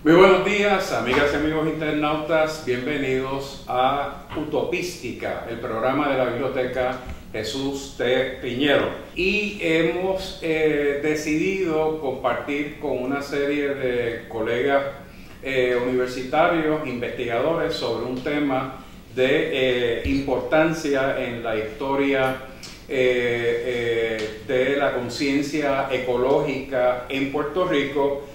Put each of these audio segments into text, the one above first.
Muy buenos días, amigas y amigos internautas, bienvenidos a Utopística, el programa de la Biblioteca Jesús T. Piñero. Y hemos decidido compartir con una serie de colegas universitarios, investigadores, sobre un tema de importancia en la historia de la conciencia ecológica en Puerto Rico.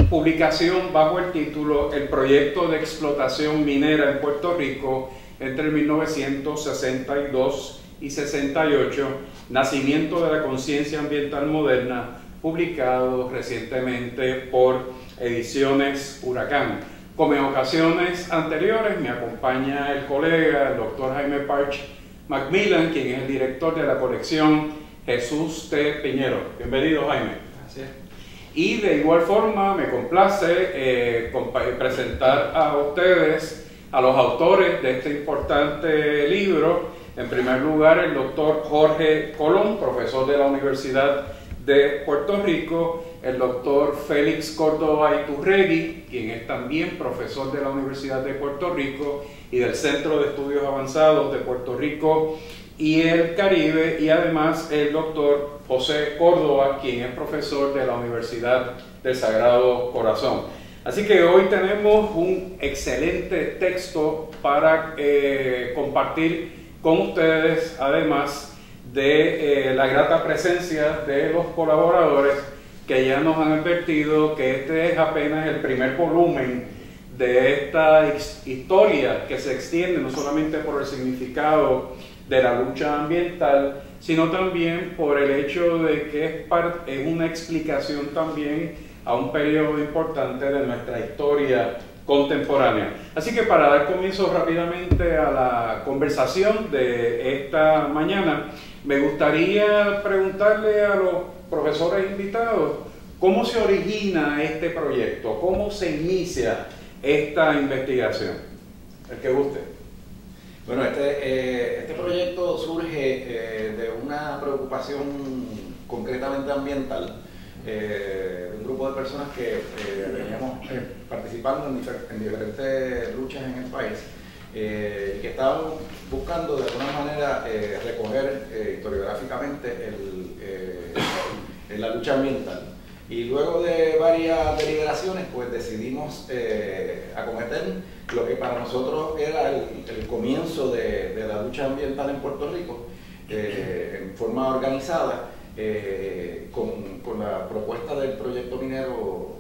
Publicación bajo el título El proyecto de explotación minera en Puerto Rico entre 1962 y 68, nacimiento de la conciencia ambiental moderna, publicado recientemente por Ediciones Huracán. Como en ocasiones anteriores, me acompaña el colega, el doctor Jaime Parch Macmillan, quien es el director de la colección Jesús T. Piñero. Bienvenido, Jaime. Gracias. Y de igual forma me complace presentar a ustedes a los autores de este importante libro. En primer lugar, el doctor Jorge Colón, profesor de la Universidad de Puerto Rico, el doctor Félix Córdoba Iturregui, quien es también profesor de la Universidad de Puerto Rico y del Centro de Estudios Avanzados de Puerto Rico y el Caribe, y además el doctor José Córdoba, quien es profesor de la Universidad del Sagrado Corazón. Así que hoy tenemos un excelente texto para compartir con ustedes, además de la grata presencia de los colaboradores que ya nos han advertido que este es apenas el primer volumen de esta historia que se extiende no solamente por el significado de la lucha ambiental, sino también por el hecho de que es una explicación también a un periodo importante de nuestra historia contemporánea. Así que para dar comienzo rápidamente a la conversación de esta mañana, me gustaría preguntarle a los profesores invitados cómo se origina este proyecto, cómo se inicia esta investigación. El que guste. Bueno, este proyecto surge de una preocupación concretamente ambiental, de un grupo de personas que veníamos participando en diferentes luchas en el país, que estaban buscando de alguna manera recoger historiográficamente la lucha ambiental. Y luego de varias deliberaciones, pues decidimos acometer lo que para nosotros era el comienzo de la lucha ambiental en Puerto Rico, en forma organizada, con la propuesta del proyecto minero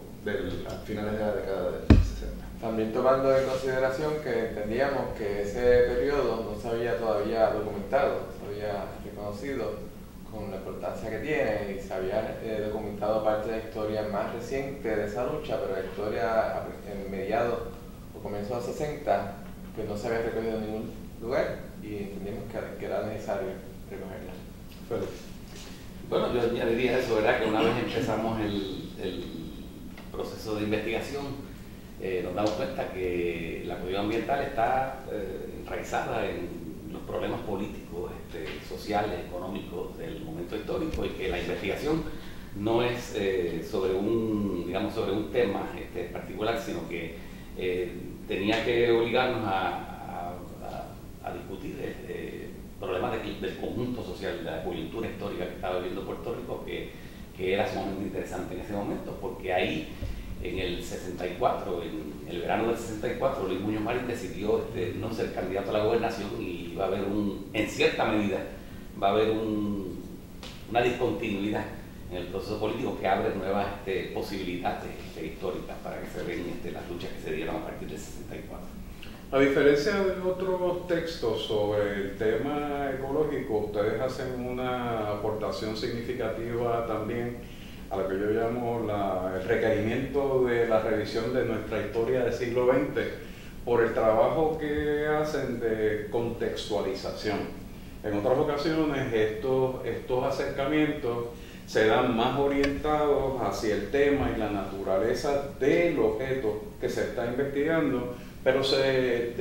a finales de la década del 60. También tomando en consideración que entendíamos que ese periodo no se había todavía documentado, se había reconocido con la importancia que tiene, y se había documentado parte de la historia más reciente de esa lucha, pero la historia en mediados o comienzos de los 60 pues no se había recogido en ningún lugar, y entendimos que era necesario recogerla. Félix. Bueno, yo añadiría eso, ¿verdad? Que una vez empezamos el proceso de investigación, nos damos cuenta que la cuestión ambiental está enraizada en los problemas políticos, sociales, económicos del momento histórico, y que la investigación no es sobre un tema particular, sino que tenía que obligarnos a discutir problemas del conjunto social, de la coyuntura histórica que estaba viviendo Puerto Rico, que era sumamente interesante en ese momento, porque ahí en el 64, en el verano del 64, Luis Muñoz Marín decidió no ser candidato a la gobernación, y va a haber en cierta medida, va a haber una discontinuidad en el proceso político que abre nuevas posibilidades históricas para que se den las luchas que se dieron a partir del 64. A diferencia de otros textos sobre el tema ecológico, ustedes hacen una aportación significativa también a lo que yo llamo el requerimiento de la revisión de nuestra historia del siglo XX, por el trabajo que hacen de contextualización. En otras ocasiones estos acercamientos se dan más orientados hacia el tema y la naturaleza del objeto que se está investigando, pero se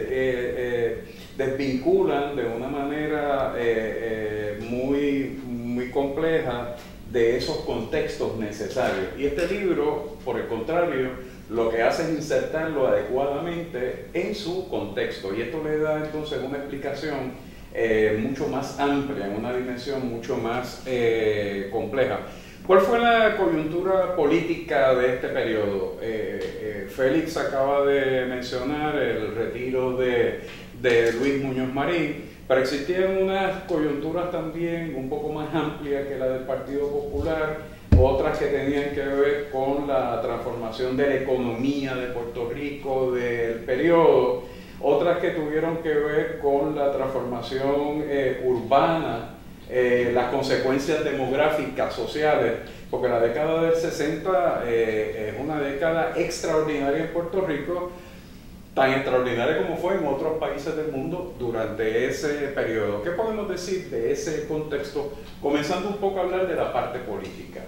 desvinculan de una manera muy compleja de esos contextos necesarios. Y este libro, por el contrario, lo que hace es insertarlo adecuadamente en su contexto. Y esto le da entonces una explicación mucho más amplia, en una dimensión mucho más compleja. ¿Cuál fue la coyuntura política de este periodo? Félix acaba de mencionar el retiro de Luis Muñoz Marín, pero existían unas coyunturas también un poco más amplias que la del Partido Popular, otras que tenían que ver con la transformación de la economía de Puerto Rico del periodo, otras que tuvieron que ver con la transformación urbana, las consecuencias demográficas, sociales, porque la década del 60 es una década extraordinaria en Puerto Rico, tan extraordinaria como fue en otros países del mundo durante ese periodo. ¿Qué podemos decir de ese contexto? Comenzando un poco a hablar de la parte política.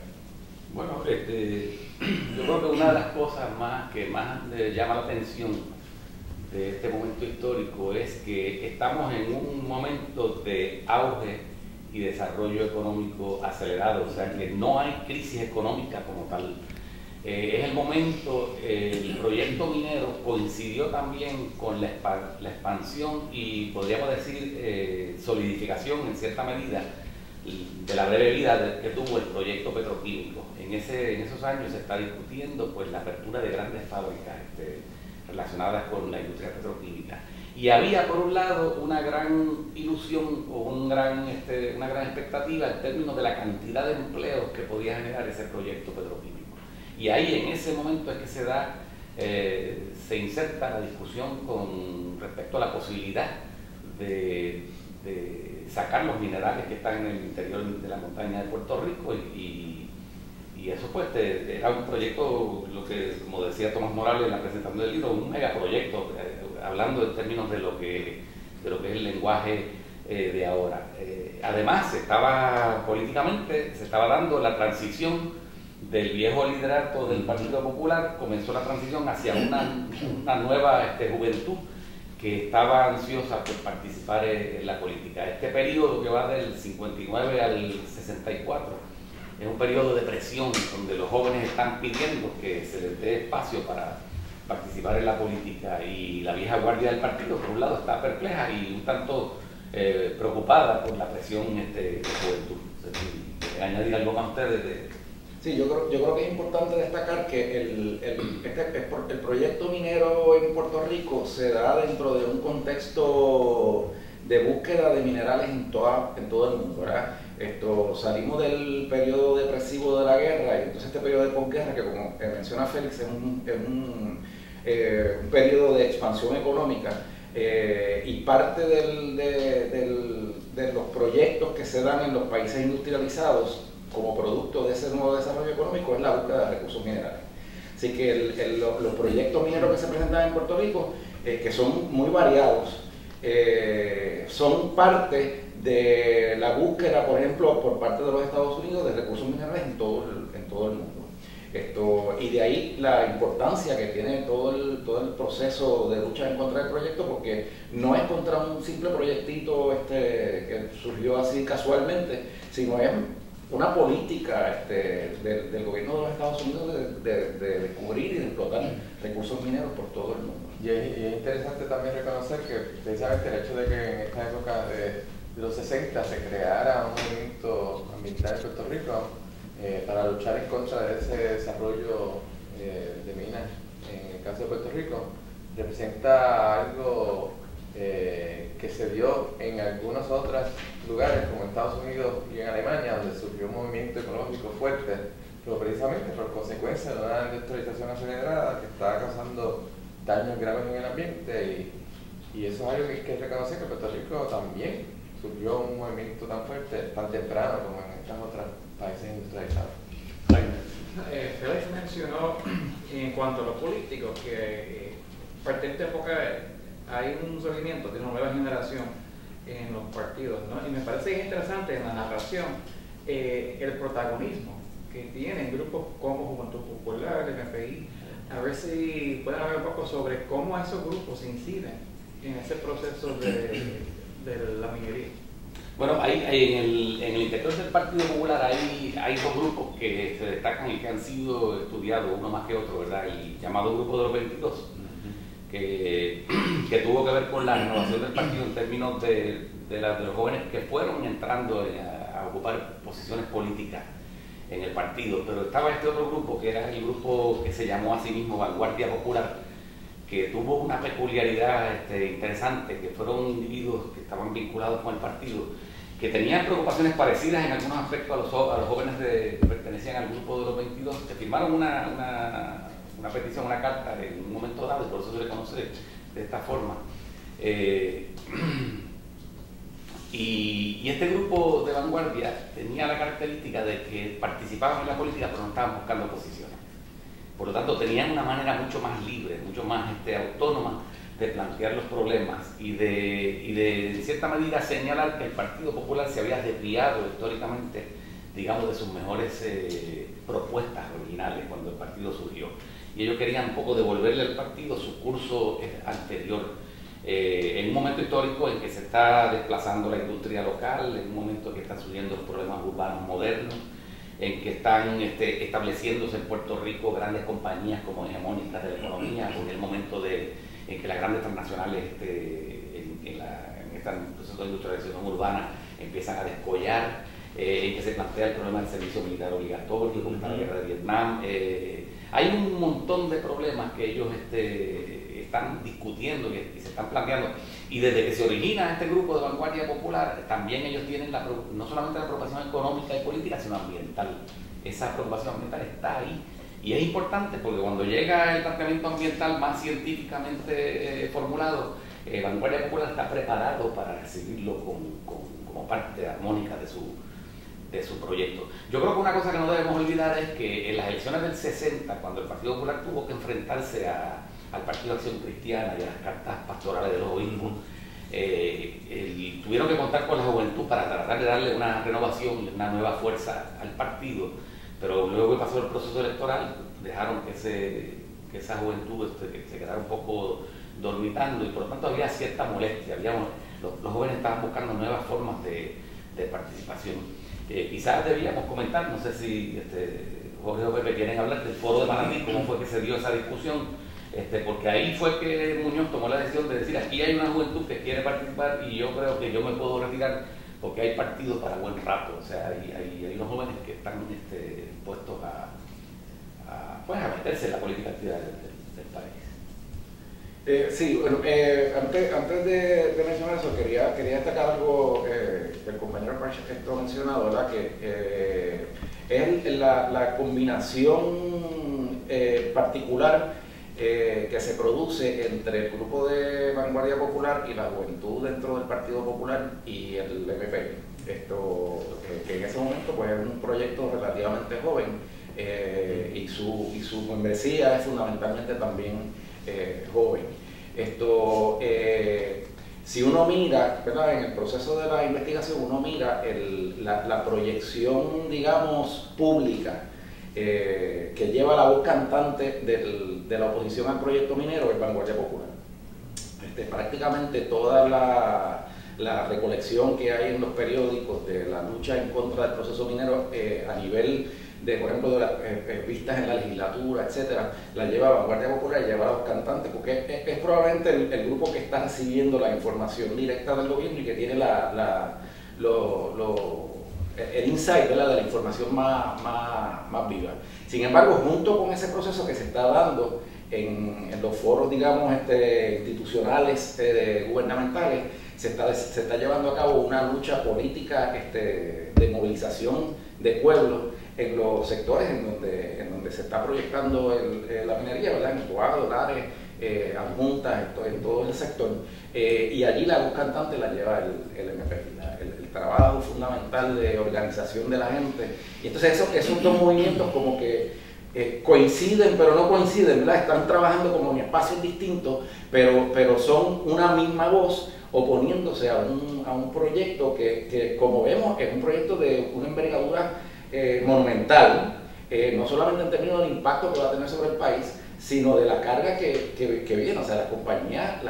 Bueno, yo creo que una de las cosas que más le llama la atención de este momento histórico es que estamos en un momento de auge y desarrollo económico acelerado, o sea que no hay crisis económica como tal. Es el momento, el proyecto minero coincidió también con la expansión y podríamos decir solidificación en cierta medida de la breve vida que tuvo el proyecto petroquímico. En esos años se está discutiendo pues la apertura de grandes fábricas relacionadas con la industria petroquímica. Y había por un lado una gran ilusión o una gran expectativa en términos de la cantidad de empleos que podía generar ese proyecto petroquímico. Y ahí en ese momento es que se inserta la discusión con respecto a la posibilidad de sacar los minerales que están en el interior de la montaña de Puerto Rico y eso pues era un proyecto, lo que como decía Tomás Morales en la presentación del libro, un megaproyecto, hablando en términos de lo que es el lenguaje de ahora. Además, políticamente se estaba dando la transición del viejo liderato del Partido Popular, comenzó la transición hacia una nueva juventud que estaba ansiosa por participar en la política. Este periodo que va del 59 al 64 es un periodo de presión donde los jóvenes están pidiendo que se les dé espacio para participar en la política y la vieja guardia del partido, por un lado, está perpleja y un tanto preocupada por la presión de juventud. ¿Añadir algo más ustedes? Sí, yo creo que es importante destacar que el proyecto minero en Puerto Rico se da dentro de un contexto de búsqueda de minerales en todo el mundo, ¿verdad? Salimos del periodo depresivo de la guerra y entonces este periodo de posguerra, que como menciona Félix, es un periodo de expansión económica y parte de los proyectos que se dan en los países industrializados como producto de ese nuevo desarrollo económico es la búsqueda de recursos minerales. Así que los proyectos mineros que se presentan en Puerto Rico, que son muy variados, son parte de la búsqueda, por ejemplo, por parte de los Estados Unidos de recursos minerales en todo el mundo. Y de ahí la importancia que tiene todo el proceso de lucha en contra del proyecto, porque no es contra un simple proyectito que surgió así casualmente, sino es una política del gobierno de los Estados Unidos de descubrir y de explotar recursos mineros por todo el mundo. Y es interesante también reconocer que precisamente el hecho de que en esta época de los 60 se creara un movimiento ambiental en Puerto Rico para luchar en contra de ese desarrollo de minas en el caso de Puerto Rico, representa algo que se dio en algunos otros lugares como Estados Unidos y en Alemania, donde surgió un movimiento económico fuerte, pero precisamente por consecuencia de una industrialización acelerada que estaba causando daños graves en el ambiente y eso es algo que hay que reconocer, que en Puerto Rico también surgió un movimiento tan fuerte, tan temprano como en estos otros países industrializados. Félix mencionó en cuanto a lo político que parte de esta época hay un surgimiento de una nueva generación en los partidos, ¿no? Y me parece interesante en la narración el protagonismo que tienen grupos como Juventud Popular, el MPI. A ver si pueden hablar un poco sobre cómo esos grupos inciden en ese proceso de la minería. Bueno, en el interior del Partido Popular hay dos grupos que se destacan y que han sido estudiados, uno más que otro, ¿verdad? El llamado Grupo de los 22, que tuvo que ver con la renovación del partido en términos de los jóvenes que fueron entrando a ocupar posiciones políticas en el partido. Pero estaba este otro grupo, que era el grupo que se llamó a sí mismo Vanguardia Popular, que tuvo una peculiaridad interesante, que fueron individuos que estaban vinculados con el partido, que tenían preocupaciones parecidas en algunos aspectos a los jóvenes que pertenecían al grupo de los 22, que firmaron una petición, una carta en un momento dado, y por eso se le conoce de esta forma. Y este grupo de vanguardia tenía la característica de que participaban en la política, pero no estaban buscando posiciones. Por lo tanto, tenían una manera mucho más libre, mucho más autónoma de plantear los problemas y de cierta medida señalar que el Partido Popular se había desviado históricamente, digamos, de sus mejores propuestas originales cuando el partido surgió. Y ellos querían un poco devolverle al partido su curso anterior, en un momento histórico en que se está desplazando la industria local, en un momento en que están surgiendo los problemas urbanos modernos, en que están estableciéndose en Puerto Rico grandes compañías como hegemónicas de la economía, en el momento en que las grandes transnacionales en este proceso de industrialización urbana empiezan a descollar, en que se plantea el problema del servicio militar obligatorio, con la guerra de Vietnam. Hay un montón de problemas que ellos están discutiendo y se están planteando, y desde que se origina este grupo de Vanguardia Popular, también ellos tienen no solamente la preocupación económica y política, sino ambiental. Esa preocupación ambiental está ahí, y es importante porque cuando llega el planteamiento ambiental más científicamente formulado, Vanguardia Popular está preparado para recibirlo como parte armónica de su proyecto. Yo creo que una cosa que no debemos olvidar es que en las elecciones del 60, cuando el Partido Popular tuvo que enfrentarse al Partido de Acción Cristiana y a las cartas pastorales de los obispos, tuvieron que contar con la juventud para tratar de darle una renovación y una nueva fuerza al partido, pero luego que pasó el proceso electoral dejaron que esa juventud se quedara un poco dormitando, y por lo tanto había cierta molestia. Los jóvenes estaban buscando nuevas formas de participación. Quizás debíamos comentar, no sé si Jorge o Pepe quieren hablar del foro de Manatí, cómo fue que se dio esa discusión, porque ahí fue que Muñoz tomó la decisión de decir: aquí hay una juventud que quiere participar y yo creo que yo me puedo retirar porque hay partidos para buen rato. O sea, hay unos jóvenes que están dispuestos a meterse en la política activa del país. Sí, bueno, antes de mencionar eso, quería destacar algo que el compañero Pacheco ha mencionado, ¿verdad? Que es la combinación particular que se produce entre el grupo de Vanguardia Popular y la juventud dentro del Partido Popular y el MP. Que en ese momento pues, es un proyecto relativamente joven, y su membresía es fundamentalmente también joven. Si uno mira, ¿verdad? En el proceso de la investigación, uno mira la proyección, digamos, pública que lleva la voz cantante de la oposición al proyecto minero, es Vanguardia Popular. Prácticamente toda la recolección que hay en los periódicos de la lucha en contra del proceso minero a nivel de, por ejemplo, de las vistas en la legislatura, etcétera, la lleva Vanguardia Popular y lleva a los cantantes, porque es probablemente el grupo que está recibiendo la información directa del gobierno y que tiene el insight, ¿verdad?, de la información más viva. Sin embargo, junto con ese proceso que se está dando en los foros, digamos, institucionales, gubernamentales, se está llevando a cabo una lucha política de movilización de pueblos en los sectores en donde se está proyectando la minería, ¿verdad? En Tuado, Lares, Adjuntas, en todo el sector, y allí la voz cantante la lleva el MP, el trabajo fundamental de organización de la gente. Y entonces esos dos movimientos como que coinciden pero no coinciden, ¿verdad? Están trabajando como en espacios distintos, pero son una misma voz oponiéndose a un proyecto que como vemos es un proyecto de una envergadura monumental, no solamente en términos del impacto que va a tener sobre el país, sino de la carga que viene. O sea, las compañías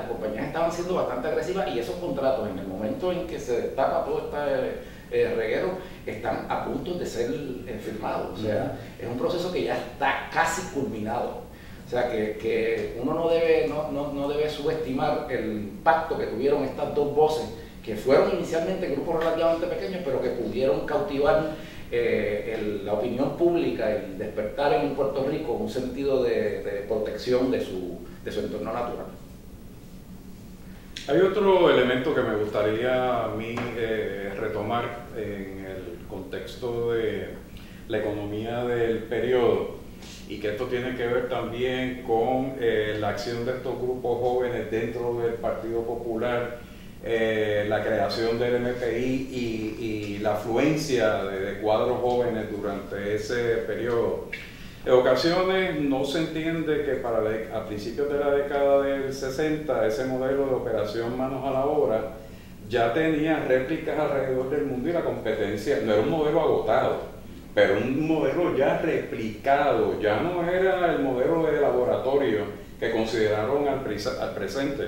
estaban siendo bastante agresivas y esos contratos, en el momento en que se destapa todo este reguero, están a punto de ser firmados. O sea, es un proceso que ya está casi culminado. O sea, que uno no debe subestimar el impacto que tuvieron estas dos voces, que fueron inicialmente grupos relativamente pequeños, pero que pudieron cautivar la opinión pública y despertar en Puerto Rico un sentido de protección de su entorno natural. Hay otro elemento que me gustaría a mí retomar en el contexto de la economía del periodo, y que esto tiene que ver también con la acción de estos grupos jóvenes dentro del Partido Popular, la creación del MPI y la afluencia de cuadros jóvenes durante ese periodo. En ocasiones no se entiende que a principios de la década del 60 ese modelo de operación manos a la obra ya tenía réplicas alrededor del mundo, y la competencia no era un modelo agotado, pero un modelo ya replicado, ya no era el modelo de laboratorio que consideraron al presente.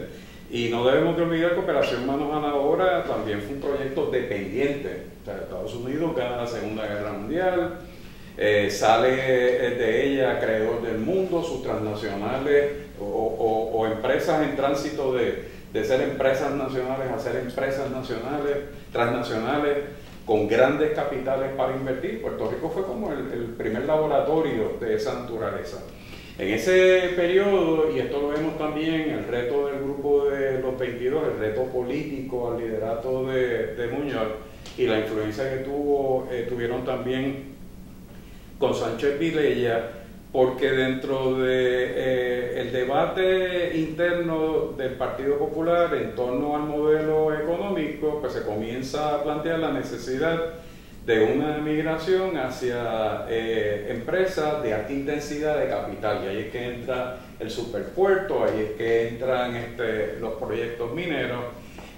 Y no debemos de olvidar que Operación Manos a la Obra también fue un proyecto dependiente. O sea, Estados Unidos gana la Segunda Guerra Mundial, sale de ella acreedor del mundo, sus transnacionales o empresas en tránsito de ser empresas nacionales a ser empresas nacionales, transnacionales, con grandes capitales para invertir. Puerto Rico fue como el primer laboratorio de esa naturaleza. En ese periodo, y esto lo vemos también, el reto del grupo de los 22, el reto político al liderato de Muñoz, y la influencia que tuvieron también con Sánchez Vilella, porque dentro del debate interno del Partido Popular en torno al modelo económico, pues se comienza a plantear la necesidad de una migración hacia empresas de alta intensidad de capital, y ahí es que entra el superpuerto, ahí es que entran los proyectos mineros,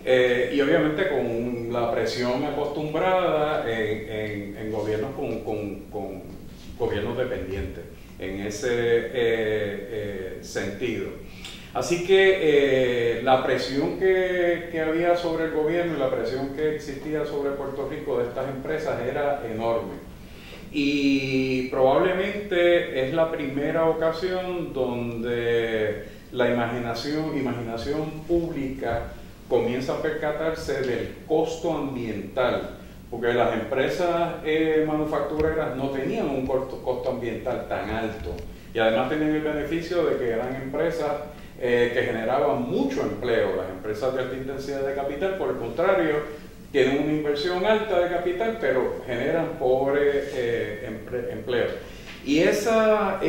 y obviamente con la presión acostumbrada en gobiernos con gobiernos dependientes, en ese sentido. Así que la presión que había sobre el gobierno y la presión que existía sobre Puerto Rico de estas empresas era enorme. Y probablemente es la primera ocasión donde la imaginación pública comienza a percatarse del costo ambiental, porque las empresas manufactureras no tenían un costo ambiental tan alto, y además tenían el beneficio de que eran empresas que generaban mucho empleo. Las empresas de alta intensidad de capital, por el contrario, tienen una inversión alta de capital, pero generan pobres empleos. Y esa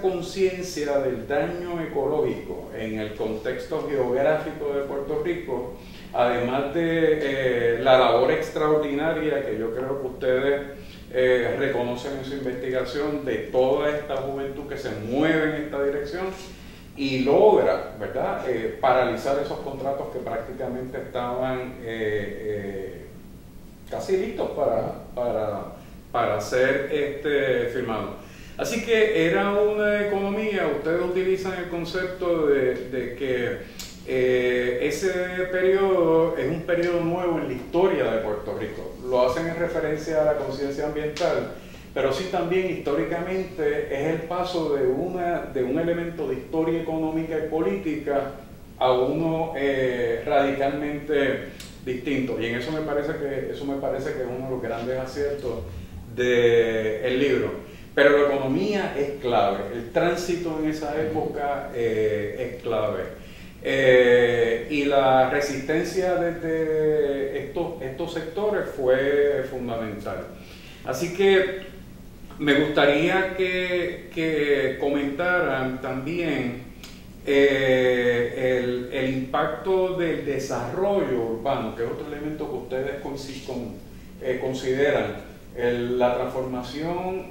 conciencia del daño ecológico en el contexto geográfico de Puerto Rico, además de la labor extraordinaria que yo creo que ustedes reconocen en su investigación de toda esta juventud que se mueve en esta dirección y logra, ¿verdad?, paralizar esos contratos que prácticamente estaban casi listos para ser firmados. Así que era una economía, ustedes utilizan el concepto de que ese periodo es un periodo nuevo en la historia de Puerto Rico. Lo hacen en referencia a la conciencia ambiental, pero sí también históricamente es el paso de un elemento de historia económica y política a uno radicalmente distinto. Y en eso me parece que es uno de los grandes aciertos del libro. Pero la economía es clave, el tránsito en esa época es clave. Y la resistencia desde estos sectores fue fundamental. Así que me gustaría que comentaran también el impacto del desarrollo urbano, que es otro elemento que ustedes consideran, la transformación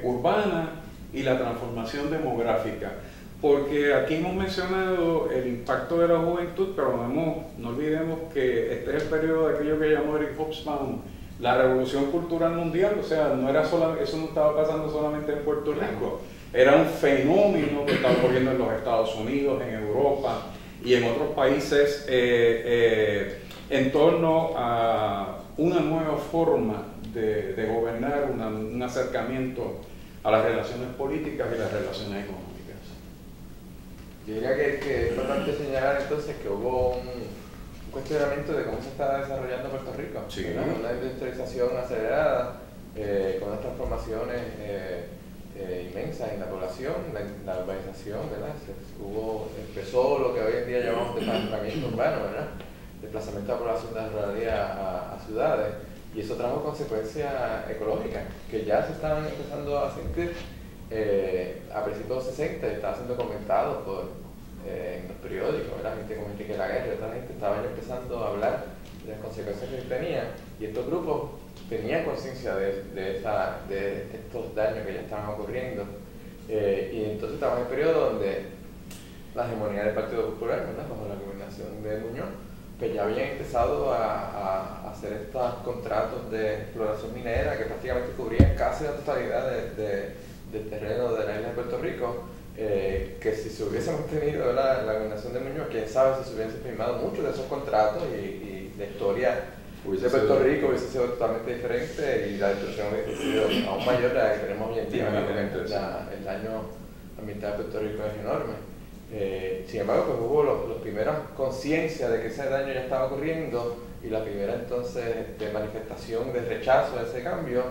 urbana y la transformación demográfica. Porque aquí hemos mencionado el impacto de la juventud, pero no olvidemos que este es el periodo de aquello que llamó Eric Hobsbawm la revolución cultural mundial, o sea, no era eso no estaba pasando solamente en Puerto Rico, era un fenómeno que estaba ocurriendo en los Estados Unidos, en Europa y en otros países en torno a una nueva forma de gobernar, un acercamiento a las relaciones políticas y las relaciones económicas. Yo diría que es importante señalar entonces que hubo un cuestionamiento de cómo se está desarrollando Puerto Rico. Sí. Una industrialización acelerada, con unas transformaciones inmensas en la población, la urbanización, ¿verdad? Empezó lo que hoy en día llamamos desplazamiento urbano, ¿verdad? Desplazamiento de la población de la ruralidad a ciudades, y eso trajo consecuencias ecológicas que ya se estaban empezando a sentir. A principios de los 60 estaba siendo comentado en los periódicos, ¿verdad? Gente como Enrique Laguerre y otra gente estaban empezando a hablar de las consecuencias que tenía, y estos grupos tenían conciencia de estos daños que ya estaban ocurriendo, y entonces estaban en el periodo donde la hegemonía del Partido Popular, ¿verdad? Bajo la gobernación de Muñoz, pues ya habían empezado a hacer estos contratos de exploración minera que prácticamente cubrían casi la totalidad del terreno de la isla de Puerto Rico, que si se hubiese mantenido la gobernación de Muñoz, quién sabe si se hubiesen firmado muchos de esos contratos y la historia de Puerto Rico hubiese sido totalmente diferente y la destrucción hubiese sido aún mayor de la que tenemos hoy en día. El daño ambiental de Puerto Rico es enorme. Sin embargo, pues hubo los primeros conciencia de que ese daño ya estaba ocurriendo, y la primera entonces de manifestación de rechazo a ese cambio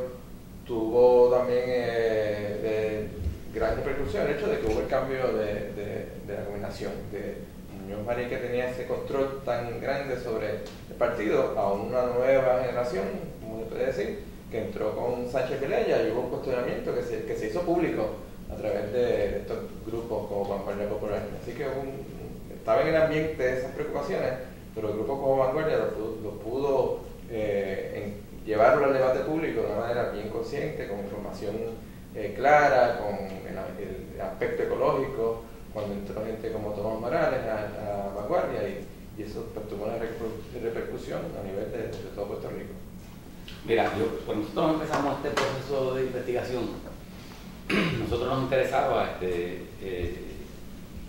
tuvo también de gran repercusión el hecho de que hubo el cambio de la gobernación de Muñoz Marín, que tenía ese control tan grande sobre el partido, a una nueva generación, como se puede decir, que entró con Sánchez Vilella, y hubo un cuestionamiento que se hizo público a través de estos grupos como Vanguardia Popular. Así que estaba en el ambiente de esas preocupaciones, pero el grupo como Vanguardia lo pudo llevarlo al debate público de una manera bien consciente, con información clara, con el aspecto ecológico, cuando entró gente como Tomás Morales a Vanguardia, y eso pues, tuvo una repercusión a nivel de todo Puerto Rico. Mira, cuando nosotros empezamos este proceso de investigación, nosotros nos interesaba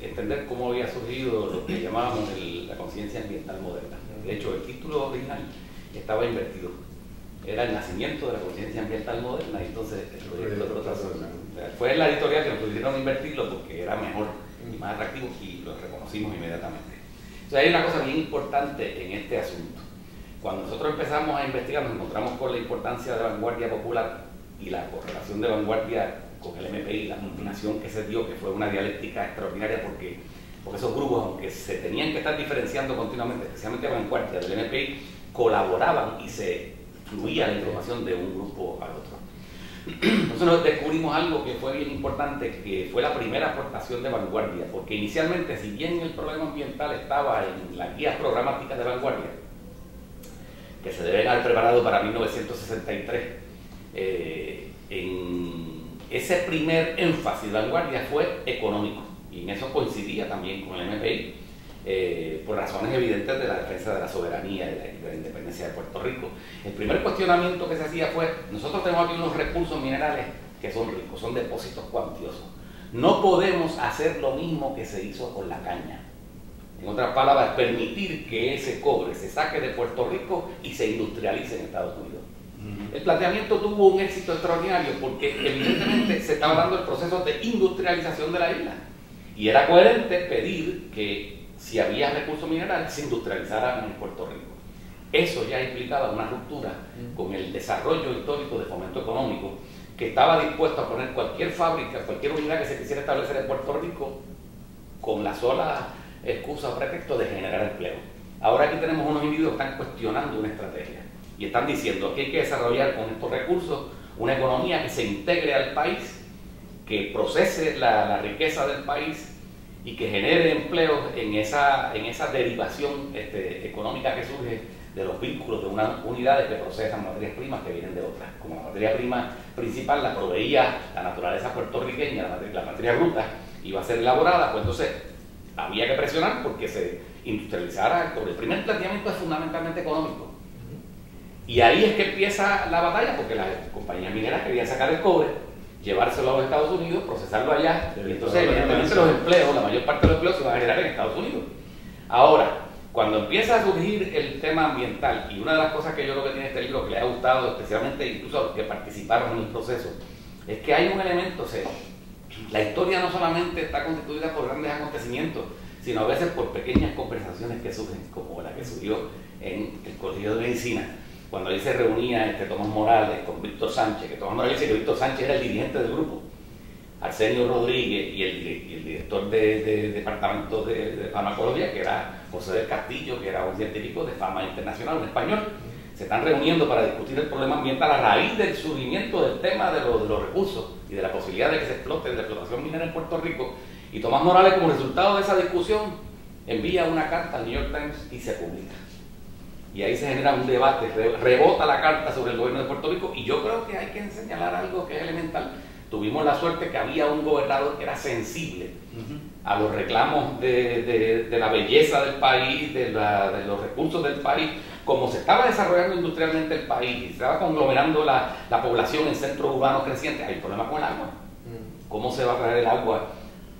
entender cómo había surgido lo que llamábamos la conciencia ambiental moderna. De hecho, el título original estaba invertido. Era el nacimiento de la conciencia ambiental moderna, y entonces el proyecto fue la editorial que nos pudieron invertirlo porque era mejor y más atractivo, y lo reconocimos inmediatamente. Entonces hay una cosa bien importante en este asunto. Cuando nosotros empezamos a investigar, nos encontramos con la importancia de la vanguardia popular y la correlación de vanguardia con el MPI, la combinación que se dio, que fue una dialéctica extraordinaria, porque esos grupos, aunque se tenían que estar diferenciando continuamente, especialmente vanguardia del MPI, colaboraban y se fluía la información de un grupo al otro. Entonces nos descubrimos algo que fue bien importante, que fue la primera aportación de vanguardia, porque inicialmente, si bien el problema ambiental estaba en las guías programáticas de vanguardia, que se deben haber preparado para 1963, en ese primer énfasis de vanguardia fue económico, y en eso coincidía también con el MPI, por razones evidentes de la defensa de la soberanía y de la independencia de Puerto Rico. El primer cuestionamiento que se hacía fue: nosotros tenemos aquí unos recursos minerales que son ricos, son depósitos cuantiosos. No podemos hacer lo mismo que se hizo con la caña. En otras palabras, permitir que ese cobre se saque de Puerto Rico y se industrialice en Estados Unidos. El planteamiento tuvo un éxito extraordinario porque evidentemente se estaba dando el proceso de industrialización de la isla, y era coherente pedir que si había recursos minerales se industrializaran en Puerto Rico. Eso ya implicaba una ruptura con el desarrollo histórico de fomento económico, que estaba dispuesto a poner cualquier fábrica, cualquier unidad que se quisiera establecer en Puerto Rico con la sola excusa o pretexto de generar empleo. Ahora aquí tenemos unos individuos que están cuestionando una estrategia y están diciendo que hay que desarrollar con estos recursos una economía que se integre al país, que procese la riqueza del país y que genere empleos en esa derivación económica que surge de los vínculos de unas unidades que procesan materias primas que vienen de otras. Como la materia prima principal la proveía la naturaleza puertorriqueña, la materia bruta iba a ser elaborada, pues entonces había que presionar porque se industrializara. El primer planteamiento es fundamentalmente económico. Y ahí es que empieza la batalla, porque las compañías mineras querían sacar el cobre, llevárselo a los Estados Unidos, procesarlo allá, y entonces evidentemente los empleos, la mayor parte de los empleos se van a generar en Estados Unidos. Ahora, cuando empieza a surgir el tema ambiental, y una de las cosas que yo creo que tiene este libro que le ha gustado, especialmente incluso a los que participaron en el proceso, es que hay un elemento, o sea, la historia no solamente está constituida por grandes acontecimientos, sino a veces por pequeñas conversaciones que surgen, como la que surgió en el Colegio de Medicina, cuando ahí se reunía Tomás Morales con Víctor Sánchez, que Tomás Morales dice que Víctor Sánchez era el dirigente del grupo, Arsenio Rodríguez y el director de departamento de farmacología, que era José del Castillo, que era un científico de fama internacional, un español. Se están reuniendo para discutir el problema ambiental a raíz del surgimiento del tema de los recursos y de la posibilidad de que se explote la explotación minera en Puerto Rico. Y Tomás Morales, como resultado de esa discusión, envía una carta al New York Times y se publica. Y ahí se genera un debate, rebota la carta sobre el gobierno de Puerto Rico, y yo creo que hay que señalar algo que es elemental. Tuvimos la suerte que había un gobernador que era sensible a los reclamos de la belleza del país, de los recursos del país, como se estaba desarrollando industrialmente el país, y se estaba conglomerando la población en centros urbanos crecientes. Hay problema con el agua. ¿Cómo se va a traer el agua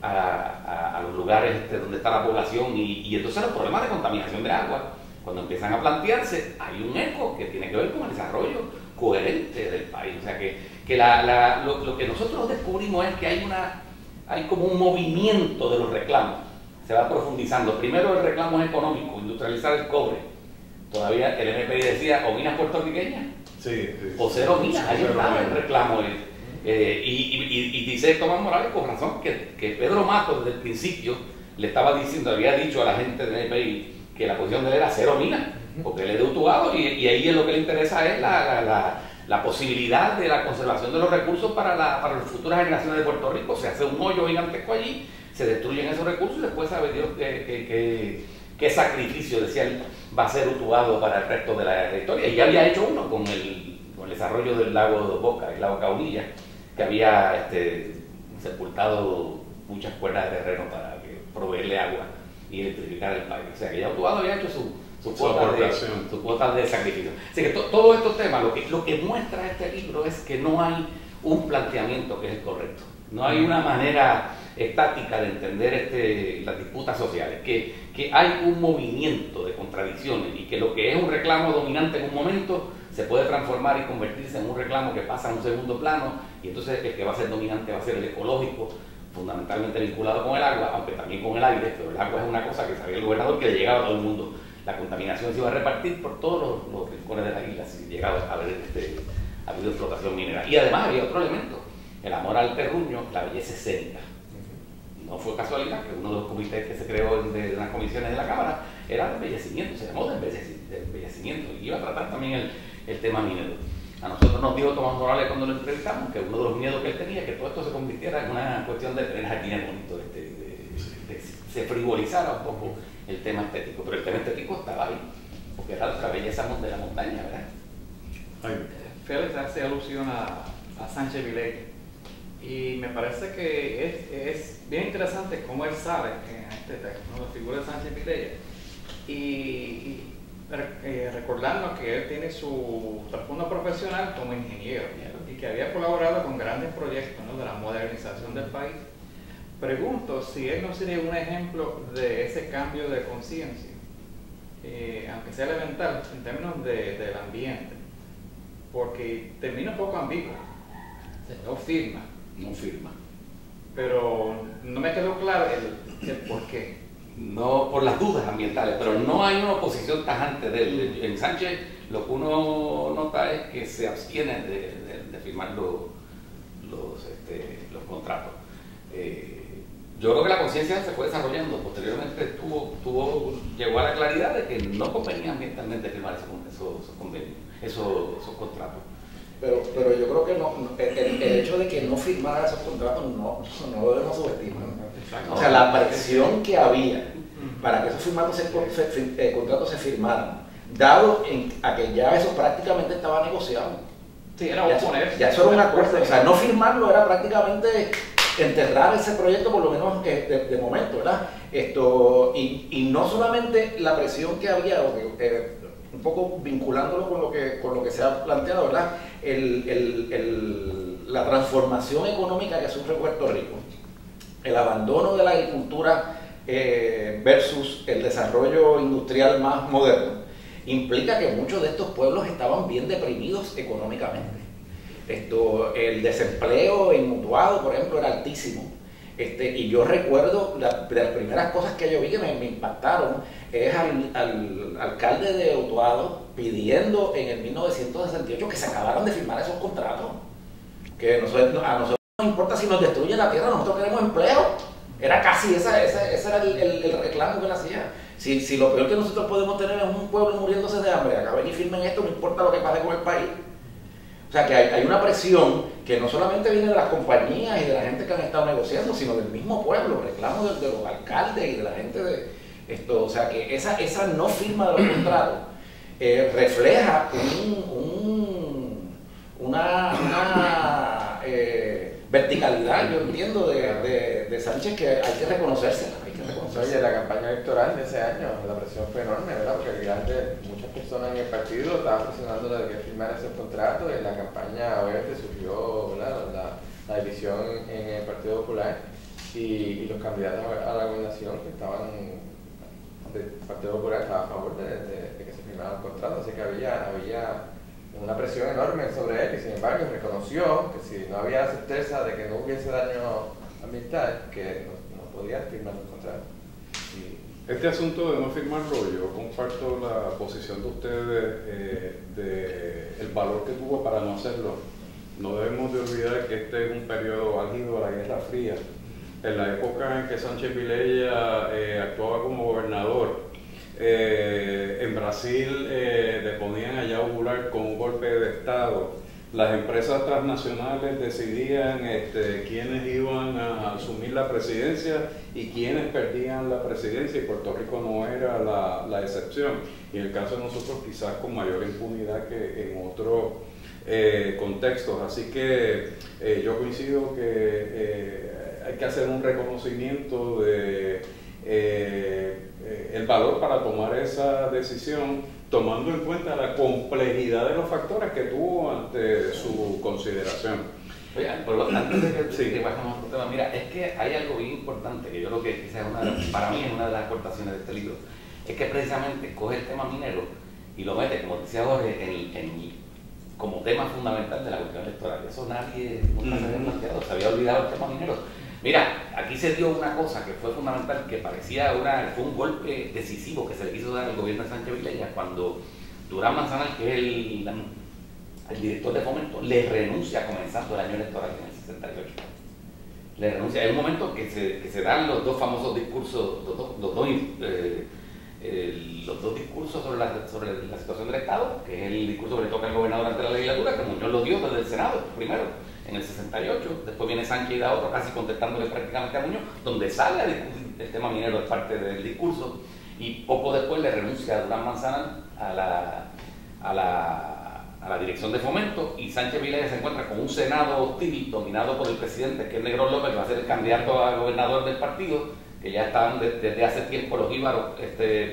a los lugares donde está la población? Y entonces los problemas de contaminación de agua, cuando empiezan a plantearse, hay un eco que tiene que ver con el desarrollo coherente del país. O sea que lo que nosotros descubrimos es que hay como un movimiento de los reclamos, se va profundizando. Primero el reclamo es económico, industrializar el cobre. Todavía el MPI decía, o minas puertorriqueñas, o cero minas, ahí estaba el reclamo. Y dice Tomás Morales con razón que Pedro Matos desde el principio le estaba diciendo, había dicho a la gente del MPI que la posición de él era cero minas, porque él es de Utuado, y ahí lo que le interesa es la posibilidad de la conservación de los recursos para las futuras generaciones de Puerto Rico. Se hace un hoyo gigantesco allí, se destruyen esos recursos y después sabe Dios qué sacrificio, decía él, va a ser Utuado para el resto de la historia. Y ya había hecho uno con el desarrollo del lago Boca, el lago Caunilla, que había sepultado muchas cuerdas de terreno para proveerle agua y electrificar el país. O sea que ya Utuado había hecho su cuota de sacrificio. Así que todos estos temas, lo que muestra este libro es que no hay un planteamiento que es el correcto. No hay una manera estática de entender las disputas sociales, que hay un movimiento de contradicciones y que lo que es un reclamo dominante en un momento se puede transformar y convertirse en un reclamo que pasa a un segundo plano, y entonces el que va a ser dominante va a ser el ecológico, fundamentalmente vinculado con el agua, aunque también con el aire, pero el agua es una cosa que sabía el gobernador que le llegaba a todo el mundo. La contaminación se iba a repartir por todos los rincones de la isla si llegaba a haber habido explotación minera. Y además había otro elemento, el amor al terruño, la belleza escénica. No fue casualidad que uno de los comités que se creó de las comisiones de la Cámara era de embellecimiento, se llamó de embellecimiento, y iba a tratar también el tema minero. A nosotros nos dijo Tomás Morales cuando lo entrevistamos que uno de los miedos que él tenía es que todo esto se convirtiera en una cuestión de tener jardines bonitos, se frivolizara un poco el tema estético, pero el tema estético estaba ahí, porque era la belleza de la montaña, ¿verdad? Félix hace alusión a Sánchez Vilella, y me parece que es bien interesante cómo él sale en este texto, ¿no? La figura de Sánchez Vilella, y recordarnos que él tiene su trasfondo profesional como ingeniero y que había colaborado con grandes proyectos, ¿no?, de la modernización del país. Pregunto si él no sería un ejemplo de ese cambio de conciencia, aunque sea elemental en términos del ambiente, porque termina un poco ambiguo. No firma, pero no me quedó claro el por qué. No, por las dudas ambientales, pero no hay una oposición tajante de él. En Sánchez lo que uno nota es que se abstiene de firmar los contratos. Yo creo que la conciencia se fue desarrollando. Posteriormente llegó a la claridad de que no convenía ambientalmente firmar esos convenios, esos contratos. Pero yo creo que el hecho de que no firmara esos contratos no lo debemos subestimar. O sea, la presión que había para que esos contratos se firmaran, dado a que ya eso prácticamente estaba negociado. Sí, era oponerse. Ya eso era un acuerdo. O sea, no firmarlo era prácticamente enterrar ese proyecto, por lo menos de momento, ¿verdad? Y no solamente la presión que había, un poco vinculándolo con lo que se ha planteado, ¿verdad? La transformación económica que sufre Puerto Rico, el abandono de la agricultura versus el desarrollo industrial más moderno, implica que muchos de estos pueblos estaban bien deprimidos económicamente. El desempleo en Utuado, por ejemplo, era altísimo. Y yo recuerdo, de las primeras cosas que yo vi que me impactaron, es al alcalde de Utuado pidiendo en el 1968 que se acabaran de firmar esos contratos. Que a nosotros no nos importa si nos destruye la tierra, nosotros queremos empleo. Era casi ese era el reclamo que él hacía. Si lo peor que nosotros podemos tener es un pueblo muriéndose de hambre, acaben y firmen esto, no importa lo que pase con el país. O sea que hay una presión que no solamente viene de las compañías y de la gente que han estado negociando, sino del mismo pueblo, reclamos de los alcaldes y de la gente de esto. O sea que esa no firma de los contratos refleja una verticalidad, yo entiendo, de Sánchez, que hay que reconocérsela. Oye, la campaña electoral de ese año, la presión fue enorme, ¿verdad? Porque muchas personas en el partido estaban presionando de que firmara esos contratos, y en la campaña obviamente surgió, ¿verdad?, la división en el Partido Popular, y los candidatos a la gobernación que estaban del Partido Popular estaban a favor de que se firmara el contrato, así que había una presión enorme sobre él, y sin embargo reconoció que si no había certeza de que no hubiese daño ambiental, que no podía firmar el contrato. Este asunto de no firmarlo, yo comparto la posición de ustedes de el valor que tuvo para no hacerlo. No debemos de olvidar que este es un periodo álgido de la Guerra Fría. En la época en que Sánchez Vilella actuaba como gobernador, en Brasil deponían a João Goulart con un golpe de Estado. Las empresas transnacionales decidían quiénes iban a asumir la presidencia y quiénes perdían la presidencia, y Puerto Rico no era la excepción. Y en el caso de nosotros quizás con mayor impunidad que en otros contextos. Así que yo coincido que hay que hacer un reconocimiento de el valor para tomar esa decisión, tomando en cuenta la complejidad de los factores que tuvo ante su consideración. Oye, antes de que pasemos a otro tema, mira, es que hay algo bien importante, que yo creo que quizás para mí es una de las aportaciones de este libro, es que precisamente coge el tema minero y lo mete, como decía Jorge, como tema fundamental de la cuestión electoral. Eso nadie nunca se había planteado, se había olvidado el tema minero. Mira, aquí se dio una cosa que fue fundamental, que parecía fue un golpe decisivo que se le quiso dar al gobierno de Sánchez Vilella cuando Durán Manzanal, que es el director de Fomento, le renuncia comenzando el año electoral en el 68. Le renuncia. Es un momento que se dan los dos famosos discursos, los dos discursos sobre la situación del Estado, que es el discurso que le toca al gobernador ante la legislatura, que Muñoz lo dio desde el Senado primero, en el 68, después viene Sánchez y da otro casi contestándole prácticamente a Muñoz, donde sale a discutir el tema minero de parte del discurso, y poco después le renuncia a Durán Manzanal a la dirección de Fomento, y Sánchez Vilella se encuentra con un Senado hostil dominado por el presidente, que es Negrón López, que va a ser el candidato a gobernador del partido, que ya estaban desde hace tiempo los íbaros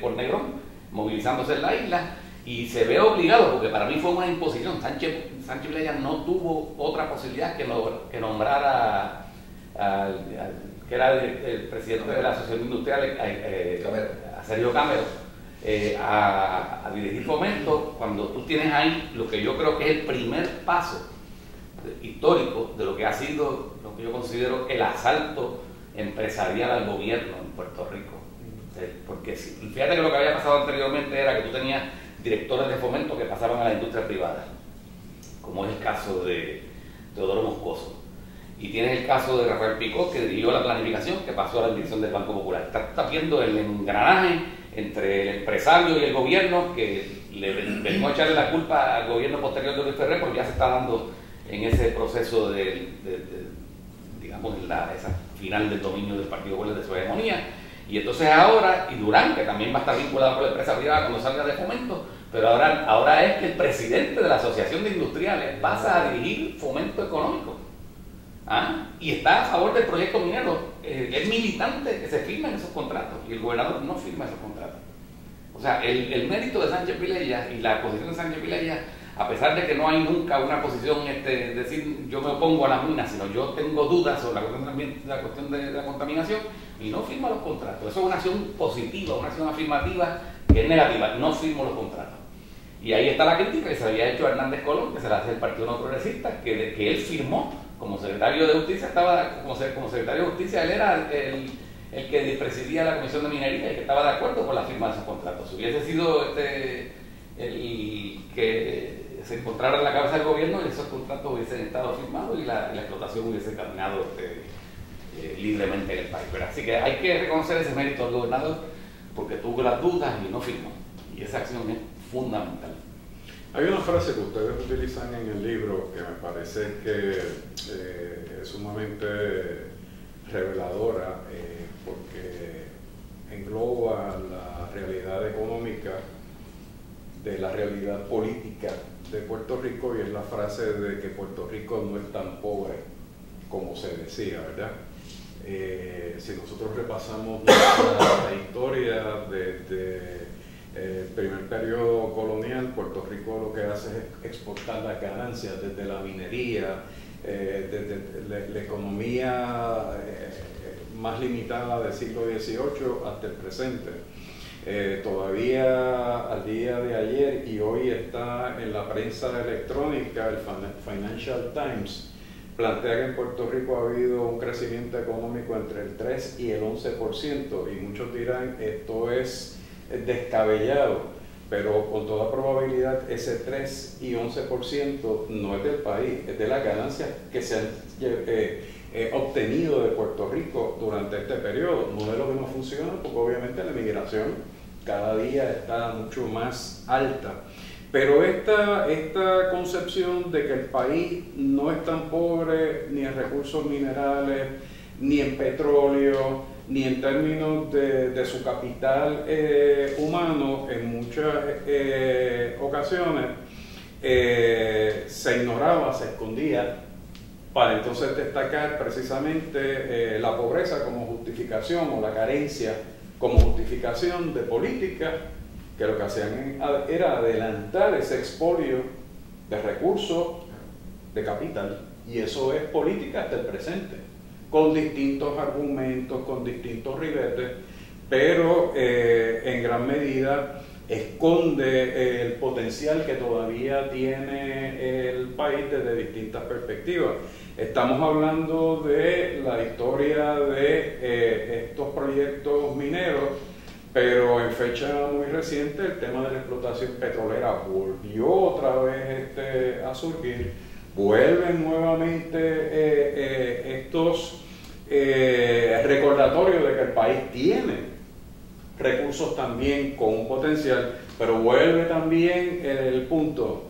por Negrón, movilizándose en la isla, y se ve obligado, porque para mí fue una imposición. Sánchez Vilella no tuvo otra posibilidad que nombrar que era el presidente de la Asociación Industrial, a Sergio Camero, a dirigir Fomento, cuando tú tienes ahí lo que yo creo que es el primer paso histórico de lo que ha sido, lo que yo considero el asalto empresarial al gobierno en Puerto Rico. Porque fíjate que lo que había pasado anteriormente era que tú tenías directores de Fomento que pasaban a la industria privada, como es el caso de Teodoro Moscoso, y tienes el caso de Rafael Picó, que dirigió la planificación, que pasó a la dirección del Banco Popular. Estás viendo el engranaje entre el empresario y el gobierno, que le venimos a echarle la culpa al gobierno posterior de Luis Ferrer, porque ya se está dando en ese proceso digamos, esa final del dominio del Partido Popular, de su hegemonía. Y entonces ahora, y Durán, que también va a estar vinculado con la empresa privada cuando salga de Fomento, pero ahora es que el presidente de la Asociación de Industriales pasa a dirigir Fomento Económico. Y está a favor del proyecto minero. Es militante que se firmen esos contratos, y el gobernador no firma esos contratos. O sea, el mérito de Sánchez Vilella y la posición de Sánchez Vilella, a pesar de que no hay nunca una posición decir yo me opongo a las minas, sino yo tengo dudas sobre la cuestión de la contaminación y no firma los contratos. Eso es una acción positiva, una acción afirmativa que es negativa, no firmo los contratos. Y ahí está la crítica que se había hecho a Hernández Colón, que se la hace el Partido No Progresista, que él firmó como secretario de Justicia, como secretario de Justicia, él era el que presidía la Comisión de Minería y que estaba de acuerdo con la firma de esos contratos. Si hubiese sido el que se encontrara en la cabeza del gobierno, esos contratos hubiesen estado firmados y la explotación hubiese caminado libremente en el país. Pero así que hay que reconocer ese mérito al gobernador porque tuvo las dudas y no firmó. Y esa acción es fundamental. Hay una frase que ustedes utilizan en el libro que me parece que es sumamente reveladora porque engloba la realidad económica de la realidad política de Puerto Rico, y es la frase de que Puerto Rico no es tan pobre como se decía, ¿verdad? Si nosotros repasamos la historia desde el primer periodo colonial, Puerto Rico lo que hace es exportar las ganancias desde la minería, desde la economía más limitada del siglo XVIII hasta el presente. Todavía al día de ayer y hoy está en la prensa electrónica, el Financial Times plantea que en Puerto Rico ha habido un crecimiento económico entre el 3 y el 11%, y muchos dirán esto es descabellado, pero con toda probabilidad ese 3 y 11% no es del país, es de las ganancias que se han obtenido de Puerto Rico durante este periodo. No es lo que no funciona, porque obviamente la migración cada día está mucho más alta. Pero esta concepción de que el país no es tan pobre ni en recursos minerales, ni en petróleo, ni en términos de su capital humano, en muchas ocasiones se ignoraba, se escondía, para entonces destacar precisamente la pobreza como justificación, o la carencia como justificación de políticas que lo que hacían era adelantar ese expolio de recursos, de capital, y eso es política hasta el presente, con distintos argumentos, con distintos ribetes, pero en gran medida esconde el potencial que todavía tiene el país desde distintas perspectivas. Estamos hablando de la historia de estos proyectos mineros, pero en fecha muy reciente el tema de la explotación petrolera volvió otra vez a surgir. Vuelven nuevamente estos recordatorios de que el país tiene recursos también con un potencial, pero vuelve también el punto: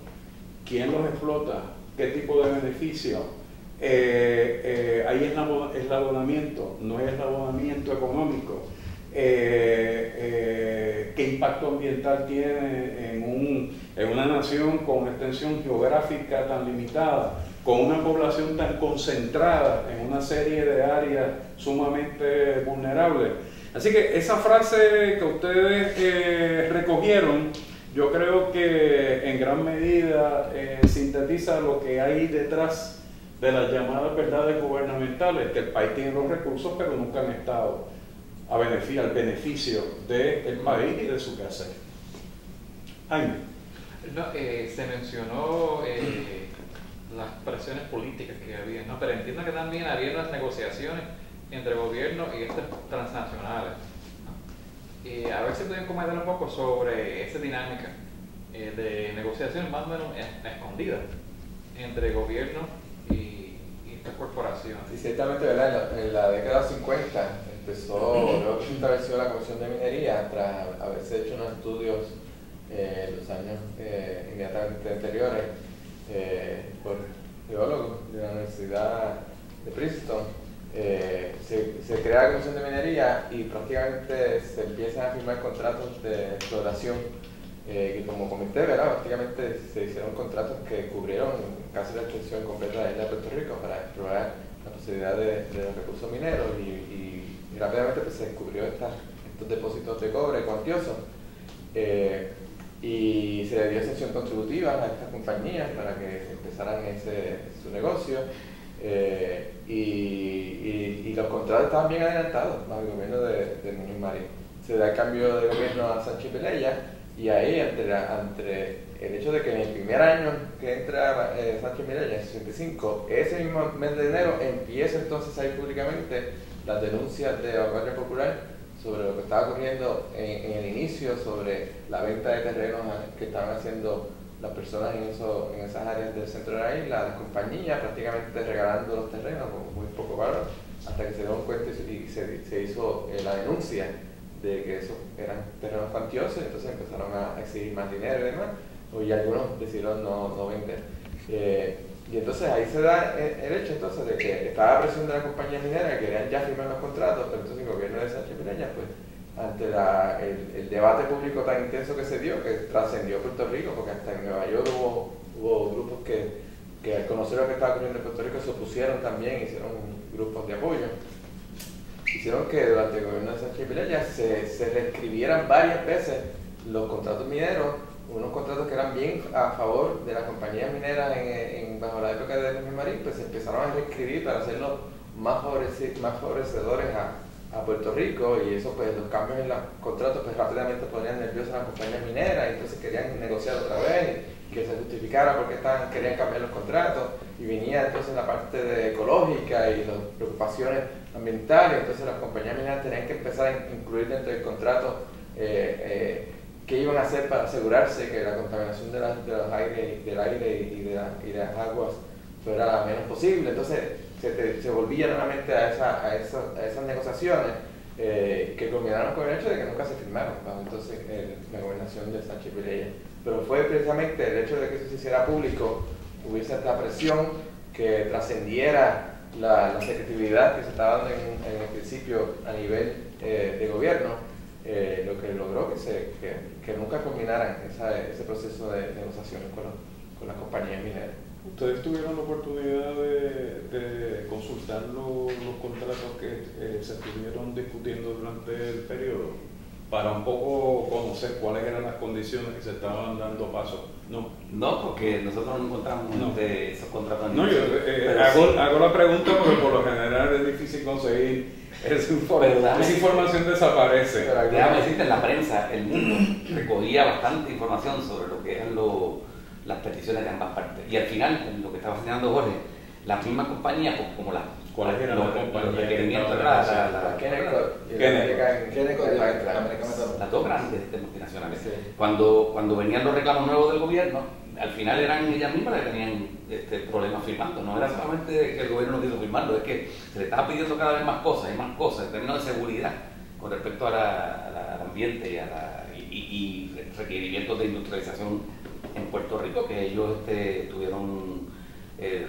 ¿quién los explota? ¿Qué tipo de beneficio? Hay eslabonamiento, no hay eslabonamiento económico. ¿Qué impacto ambiental tiene en una nación con una extensión geográfica tan limitada, con una población tan concentrada en una serie de áreas sumamente vulnerables? Así que esa frase que ustedes recogieron, yo creo que en gran medida sintetiza lo que hay detrás de las llamadas verdades gubernamentales, que el país tiene los recursos, pero nunca han estado al beneficio del país y de su quehacer. Jaime. No, se mencionó las presiones políticas que había, ¿no? Pero entiendo que también había unas negociaciones entre gobierno y estas transnacionales. A ver si pueden comentar un poco sobre esa dinámica de negociaciones más o menos escondidas entre gobierno y estas corporaciones. Sí, ciertamente, ¿verdad? En la década 50 empezó, luego que se estableció la Comisión de Minería, tras haberse hecho unos estudios en los años inmediatamente anteriores por geólogos de la Universidad de Princeton. Se crea la Comisión de Minería y prácticamente se empiezan a firmar contratos de exploración que, como comenté, ¿verdad? Prácticamente se hicieron contratos que cubrieron casi la extensión completa de la isla de Puerto Rico para explorar la posibilidad de los recursos mineros y rápidamente pues, se descubrió estos depósitos de cobre cuantiosos y se le dio exención contributiva a estas compañías para que empezaran su negocio. Y los contratos estaban bien adelantados bajo el gobierno de Muñoz Marín. Se da el cambio de gobierno a Sánchez Pelella, y ahí entre el hecho de que en el primer año que entra Sánchez Pelella, en 65, ese mismo mes de enero empieza entonces a ir públicamente las denuncias de la Guardia Popular sobre lo que estaba ocurriendo en el inicio, sobre la venta de terrenos que estaban haciendo las personas en esas áreas del centro de la isla, las compañías prácticamente regalando los terrenos con muy poco valor, hasta que se dieron cuenta y se hizo la denuncia de que esos eran terrenos cuantiosos, entonces empezaron a exigir más dinero y demás, y algunos decidieron no vender. Y entonces ahí se da el hecho entonces de que estaba la presión de la compañía minera que querían ya firmar los contratos, pero entonces el gobierno de Sánchez Pelella, pues ante el debate público tan intenso que se dio, que trascendió Puerto Rico, porque hasta en Nueva York hubo grupos que al conocer lo que estaba ocurriendo en Puerto Rico se opusieron también, hicieron grupos de apoyo. Hicieron que durante el gobierno de Sánchez Pelella se reescribieran varias veces los contratos mineros, unos contratos que eran bien a favor de las compañías mineras bajo la época de Muñoz Marín, pues se empezaron a reescribir para hacerlos más favorecedores a Puerto Rico, y eso pues los cambios en los contratos pues rápidamente ponían nerviosas a las compañías mineras, y entonces querían negociar otra vez, y que se justificara porque querían cambiar los contratos, y venía entonces la parte ecológica y las preocupaciones ambientales, entonces las compañías mineras tenían que empezar a incluir dentro del contrato qué iban a hacer para asegurarse que la contaminación del aire y de las aguas fuera la menos posible. Entonces se volvía nuevamente a esas negociaciones que culminaron con el hecho de que nunca se firmaron bajo entonces la gobernación de Sánchez Pelella. Pero fue precisamente el hecho de que eso se hiciera público, hubiese esta presión que trascendiera la secretividad que se estaba dando en el principio a nivel de gobierno, lo que logró que nunca culminaran ese proceso de negociaciones con las compañías mineras. ¿Ustedes tuvieron la oportunidad de consultar los contratos que se estuvieron discutiendo durante el periodo para un poco conocer cuáles eran las condiciones que se estaban dando paso? No, porque nosotros no encontramos esos contratos. No, yo hago la pregunta porque por lo general es difícil conseguir esa información, desaparece. Déjame decirte, en la prensa, el mundo recogía bastante información sobre lo que eran las peticiones de ambas partes. Y al final, lo que estaba señalando Jorge, las mismas compañías, pues, como ¿cuáles eran las compañías? Los requerimientos de las dos grandes multinacionales. Sí. Cuando venían los reclamos nuevos del gobierno, al final eran ellas mismas las que tenían problemas firmando. No era solamente que el gobierno no quiso firmarlo, es que se le estaba pidiendo cada vez más cosas en términos de seguridad con respecto al ambiente y requerimientos de industrialización en Puerto Rico, que ellos tuvieron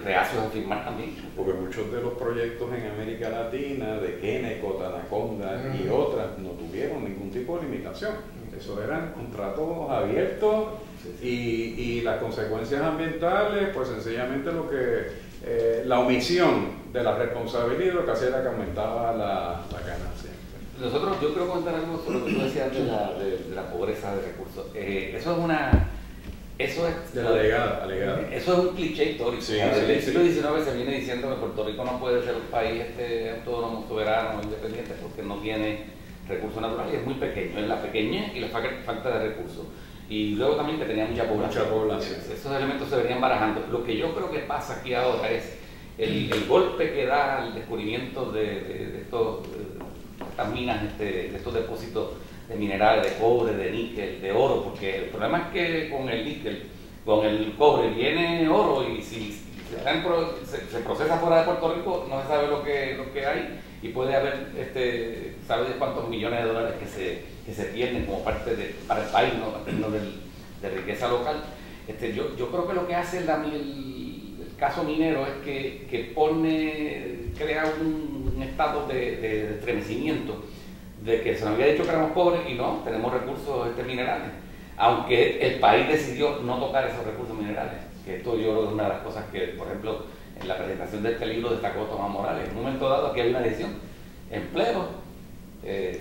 reacios a firmar también. Porque muchos de los proyectos en América Latina, de Kennecott, Anaconda y otras, no tuvieron ningún tipo de limitación. Eso eran contratos abiertos y las consecuencias ambientales, pues sencillamente la omisión de la responsabilidad lo que hacía era que aumentaba la ganancia. Yo quiero comentar algo sobre lo que tú decías de la pobreza de recursos. Eso es un cliché histórico. Sí, desde el siglo XIX se viene diciendo que Puerto Rico no puede ser un país autónomo, soberano, independiente, porque no tiene recursos naturales, y es muy pequeño, es la pequeñez y la falta de recursos. Y luego también que tenía mucha población. Esos elementos se venían barajando. Lo que yo creo que pasa aquí ahora es el golpe que da el descubrimiento de estas minas, de estos depósitos de minerales, de cobre, de níquel, de oro, porque el problema es que con el níquel, con el cobre viene oro, y si se procesa fuera de Puerto Rico no se sabe lo que hay, y puede haber sabe de cuántos millones de dólares que se pierden como parte para el país, ¿no? En términos de riqueza local. Yo creo que lo que hace el caso minero es que crea un estado de estremecimiento, de que se nos había dicho que éramos pobres y no, tenemos recursos minerales, aunque el país decidió no tocar esos recursos minerales, que esto yo creo que es una de las cosas que, por ejemplo, en la presentación de este libro destacó Tomás Morales. En un momento dado aquí había una decisión: empleo,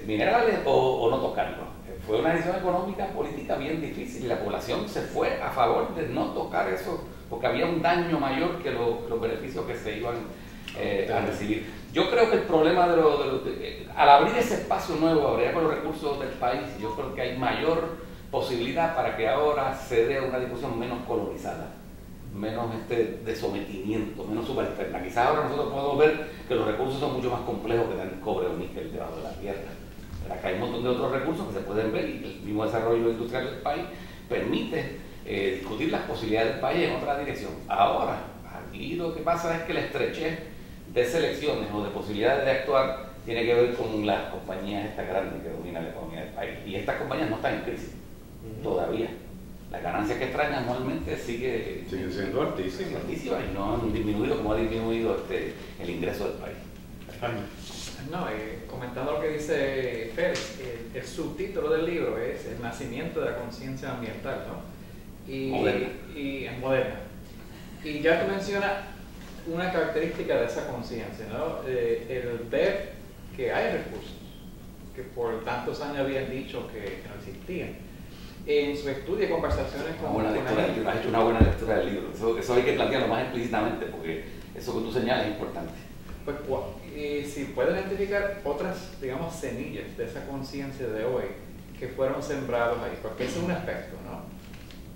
minerales o no tocarlos. Fue una decisión económica, política bien difícil y la población se fue a favor de no tocar eso porque había un daño mayor que los beneficios que se iban a recibir. Yo creo que el problema al abrir ese espacio nuevo, abrir con los recursos del país, yo creo que hay mayor posibilidad para que ahora se dé una discusión menos colonizada, menos de sometimiento, menos subalterna. Quizás ahora nosotros podemos ver que los recursos son mucho más complejos que tener cobre o níquel debajo de la tierra. Pero acá hay un montón de otros recursos que se pueden ver y el mismo desarrollo industrial del país permite discutir las posibilidades del país en otra dirección. Ahora, aquí lo que pasa es que la estrechez de selecciones o de posibilidades de actuar tiene que ver con las compañías estas grandes que dominan la economía del país. Y estas compañías no están en crisis todavía. Las ganancias que traen anualmente siguen siendo altísimas y no han disminuido como ha disminuido el ingreso del país. No, comentando lo que dice Félix, el subtítulo del libro es El nacimiento de la conciencia ambiental, ¿no? Y moderna. Y ya tú mencionas una característica de esa conciencia, ¿no? El ver que hay recursos que por tantos años habían dicho que no existían. En su estudio y conversaciones con lectura, has hecho una buena lectura del libro. Eso hay que plantearlo más explícitamente porque eso que tú señalas es importante. Pues si pueden identificar otras, digamos, semillas de esa conciencia de hoy que fueron sembrados ahí, porque ese es un aspecto, ¿no?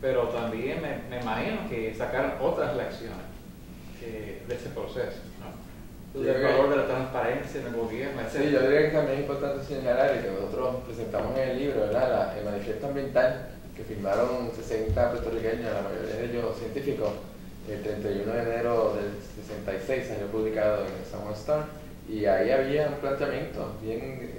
Pero también me imagino que sacaron otras lecciones de ese proceso, ¿no? El valor de la transparencia en el gobierno, etc. Sí, yo diría que también es importante señalar y que nosotros presentamos en el libro, ¿verdad? El manifiesto ambiental que firmaron 60 puertorriqueños, la mayoría de ellos científicos, el 31 de enero del 66 salió publicado en el San Juan Star y ahí había un planteamiento bien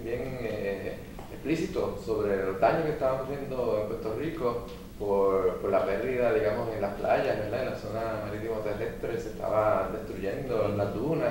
explícito sobre los daños que estaban ocurriendo en Puerto Rico por la pérdida, digamos, en las playas, ¿verdad? En la zona marítimo terrestre se estaban destruyendo las dunas,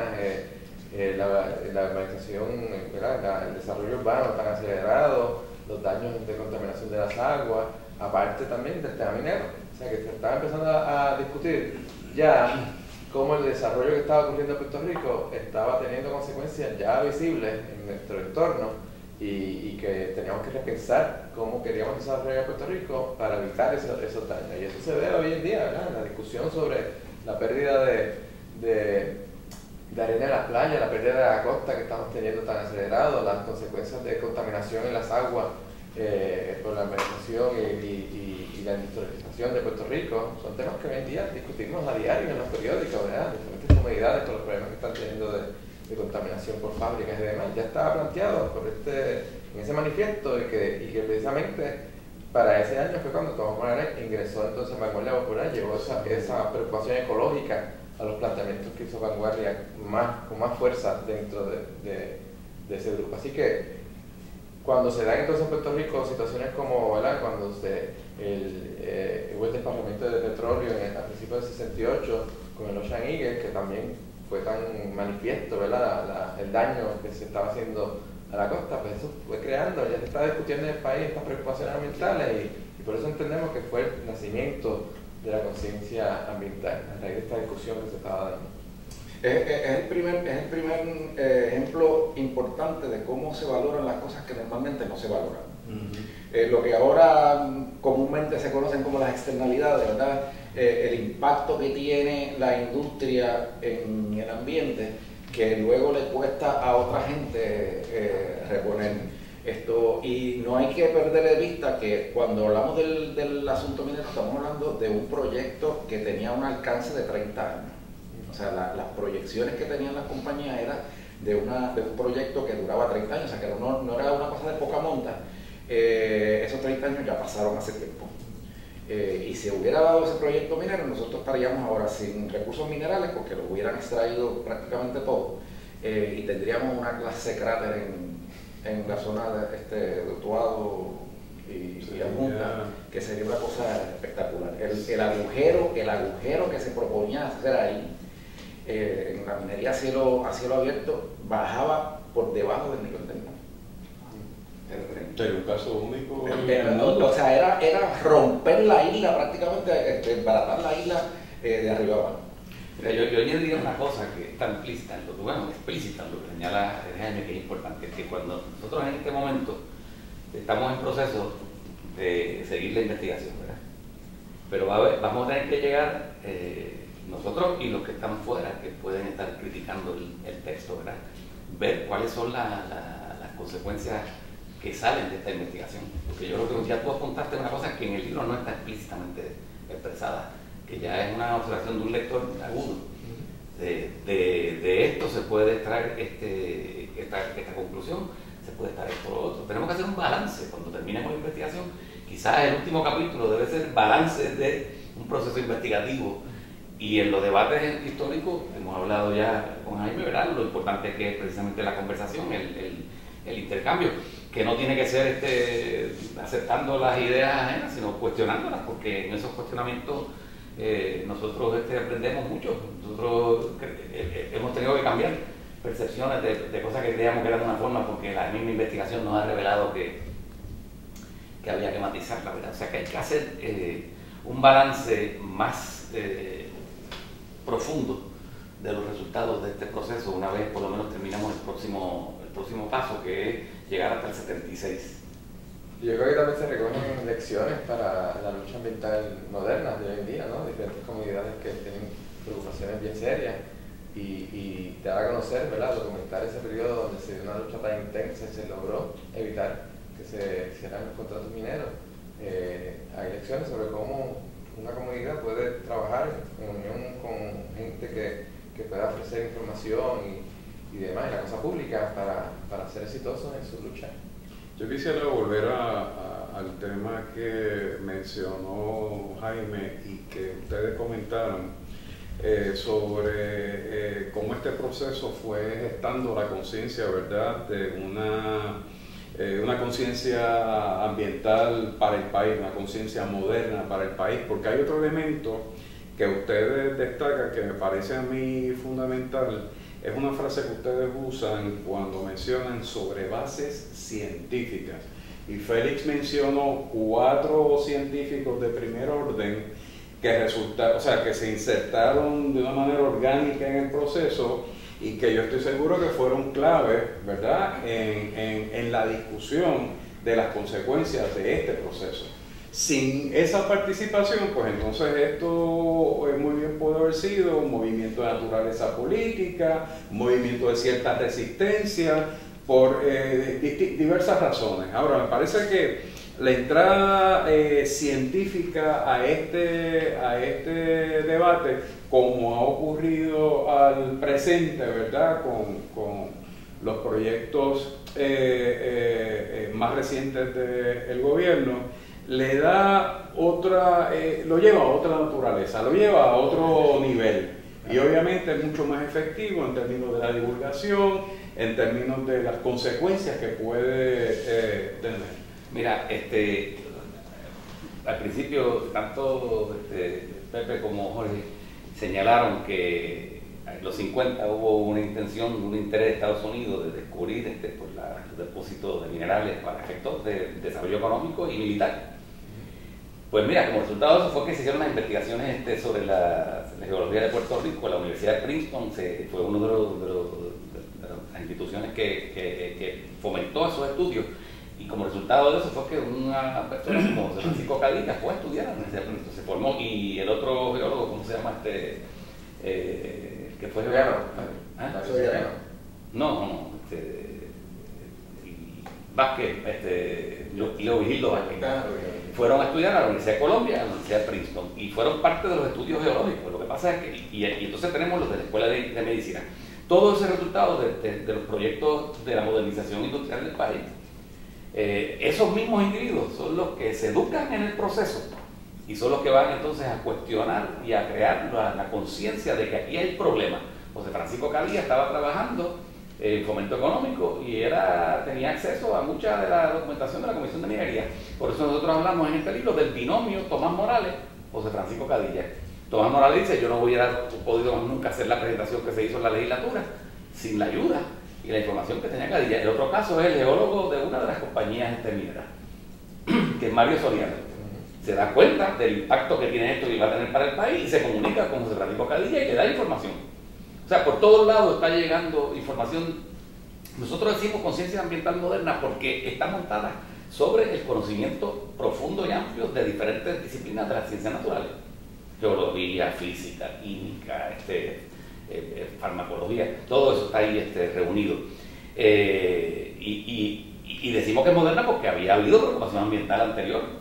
la urbanización, ¿verdad? El desarrollo urbano tan acelerado, los daños de contaminación de las aguas, aparte también del tema minero. O sea que se estaba empezando a discutir ya cómo el desarrollo que estaba ocurriendo en Puerto Rico estaba teniendo consecuencias ya visibles en nuestro entorno y que teníamos que repensar cómo queríamos desarrollar Puerto Rico para evitar esos daños. Y eso se ve hoy en día, ¿verdad? En la discusión sobre la pérdida de arena en las playas, la pérdida de la costa que estamos teniendo tan acelerado, las consecuencias de contaminación en las aguas por la urbanización y la industrialización de Puerto Rico, son temas que hoy en día discutimos a diario en los periódicos, ¿verdad? Diferentes comunidades con los problemas que están teniendo de contaminación por fábricas y demás. Ya estaba planteado en ese manifiesto y que precisamente para ese año fue cuando Tomás Morales ingresó entonces en Vanguardia Popular, llevó esa preocupación ecológica a los planteamientos que hizo Vanguardia con más fuerza dentro de ese grupo. Así que cuando se dan entonces en Puerto Rico situaciones como, ¿verdad? Cuando hubo el desparramento de petróleo a principios del 68 con el Ocean Eagle, que también fue tan manifiesto, ¿verdad? El daño que se estaba haciendo a la costa, pues eso fue creando, ya se está discutiendo en el país estas preocupaciones ambientales y por eso entendemos que fue el nacimiento de la conciencia ambiental, a raíz de esta discusión que se estaba dando. Es el primer ejemplo importante de cómo se valoran las cosas que normalmente no se valoran. Lo que ahora comúnmente se conocen como las externalidades, ¿verdad? El impacto que tiene la industria en el ambiente, que luego le cuesta a otra gente reponer esto. Y no hay que perder de vista que cuando hablamos del asunto minero estamos hablando de un proyecto que tenía un alcance de 30 años. O sea, las proyecciones que tenían las compañías eran de un proyecto que duraba 30 años, o sea, que no era una cosa de poca monta. Esos 30 años ya pasaron hace tiempo. Y si hubiera dado ese proyecto minero, nosotros estaríamos ahora sin recursos minerales porque lo hubieran extraído prácticamente todo y tendríamos una clase de cráter en la zona de Utuado y Adjunta, que sería una cosa espectacular. El agujero que se proponía hacer ahí en la minería a cielo abierto bajaba por debajo del nivel del mar. Era un caso único. O sea, era romper la isla prácticamente, embaratar la isla de arriba abajo. Mira, yo añadiría una cosa que está implícita en lo que, bueno, explícita en lo que señala Jaime, que es importante, que cuando nosotros en este momento estamos en proceso de seguir la investigación, ¿verdad? Pero vamos a tener que llegar, nosotros y los que están fuera, que pueden estar criticando el texto, ¿verdad? Ver cuáles son las consecuencias que salen de esta investigación. Porque yo creo que ya puedo contarte una cosa que en el libro no está explícitamente expresada, que ya es una observación de un lector agudo. De esto se puede extraer esta conclusión, se puede extraer esto lo otro. Tenemos que hacer un balance cuando terminemos la investigación. Quizás el último capítulo debe ser balance de un proceso investigativo. Y en los debates históricos, hemos hablado ya con Jaime, ¿verdad? Lo importante que es precisamente la conversación, el intercambio, que no tiene que ser aceptando las ideas ajenas, sino cuestionándolas, porque en esos cuestionamientos nosotros aprendemos mucho. Nosotros hemos tenido que cambiar percepciones de cosas que creíamos que eran de una forma, porque la misma investigación nos ha revelado que había que matizarla, ¿verdad? O sea que hay que hacer un balance más profundo de los resultados de este proceso una vez por lo menos terminamos el próximo paso, que es llegar hasta el 76. Yo creo que también se recogen lecciones para la lucha ambiental moderna de hoy en día, ¿no? Diferentes comunidades que tienen preocupaciones bien serias y te da a conocer, ¿verdad? Documentar ese periodo donde se dio una lucha tan intensa y se logró evitar que se hicieran los contratos mineros. Hay lecciones sobre cómo una comunidad puede trabajar en unión con gente que pueda ofrecer información y demás, en la cosa pública, para ser exitosos en su lucha. Yo quisiera volver al tema que mencionó Jaime y que ustedes comentaron sobre cómo este proceso fue gestando la conciencia, ¿verdad?, de una conciencia ambiental para el país, una conciencia moderna para el país, porque hay otro elemento que ustedes destacan que me parece a mí fundamental. Es una frase que ustedes usan cuando mencionan sobre bases científicas. Y Félix mencionó 4 científicos de primer orden que se insertaron de una manera orgánica en el proceso y que yo estoy seguro que fueron claves, ¿verdad?, en la discusión de las consecuencias de este proceso. Sin esa participación, pues entonces esto muy bien puede haber sido un movimiento de naturaleza política, un movimiento de cierta resistencia, por diversas razones. Ahora, me parece que la entrada científica a este debate, como ha ocurrido al presente, ¿verdad?, con los proyectos más recientes del gobierno, le da lo lleva a otra naturaleza, lo lleva a otro nivel. Y obviamente es mucho más efectivo en términos de la divulgación, en términos de las consecuencias que puede tener. Mira, al principio tanto Pepe como Jorge señalaron que en los 50 hubo una intención, un interés de Estados Unidos de descubrir los depósitos de minerales para efectos de desarrollo económico y militar. Pues mira, como resultado de eso fue que se hicieron unas investigaciones sobre la geología de Puerto Rico. La Universidad de Princeton fue una de las instituciones que fomentó esos estudios, y como resultado de eso fue que una persona como Francisco Cadilla fue a estudiar a la Universidad de Princeton, se formó, y el otro geólogo, ¿cómo se llama? Que fue Soriano. ¿Ah? Soriano. No, Vázquez, Leo Vigildo Vázquez. Fueron a estudiar a la Universidad de Colombia, a la Universidad de Princeton, y fueron parte de los estudios geológicos. Lo que pasa es que, y entonces tenemos los de la Escuela de Medicina, todo ese resultado de los proyectos de la modernización industrial del país. Esos mismos individuos son los que se educan en el proceso y son los que van entonces a cuestionar y a crear la conciencia de que aquí hay problemas. José Francisco Cadilla estaba trabajando en fomento económico y tenía acceso a mucha de la documentación de la Comisión de Minería. Por eso nosotros hablamos en este libro del binomio Tomás Morales, José Francisco Cadilla. Tomás Morales dice: yo no hubiera podido nunca hacer la presentación que se hizo en la legislatura sin la ayuda y la información que tenía Cadilla. El otro caso es el geólogo de una de las compañías mineras, que es Mario Soriano. se da cuenta del impacto que tiene esto y va a tener para el país y se comunica con José Francisco Cadilla y le da información. O sea, por todos lados está llegando información. Nosotros decimos conciencia ambiental moderna porque está montada sobre el conocimiento profundo y amplio de diferentes disciplinas de las ciencias naturales. Geología, física, química, farmacología, todo eso está ahí reunido. Y decimos que es moderna porque había habido preocupación ambiental anterior.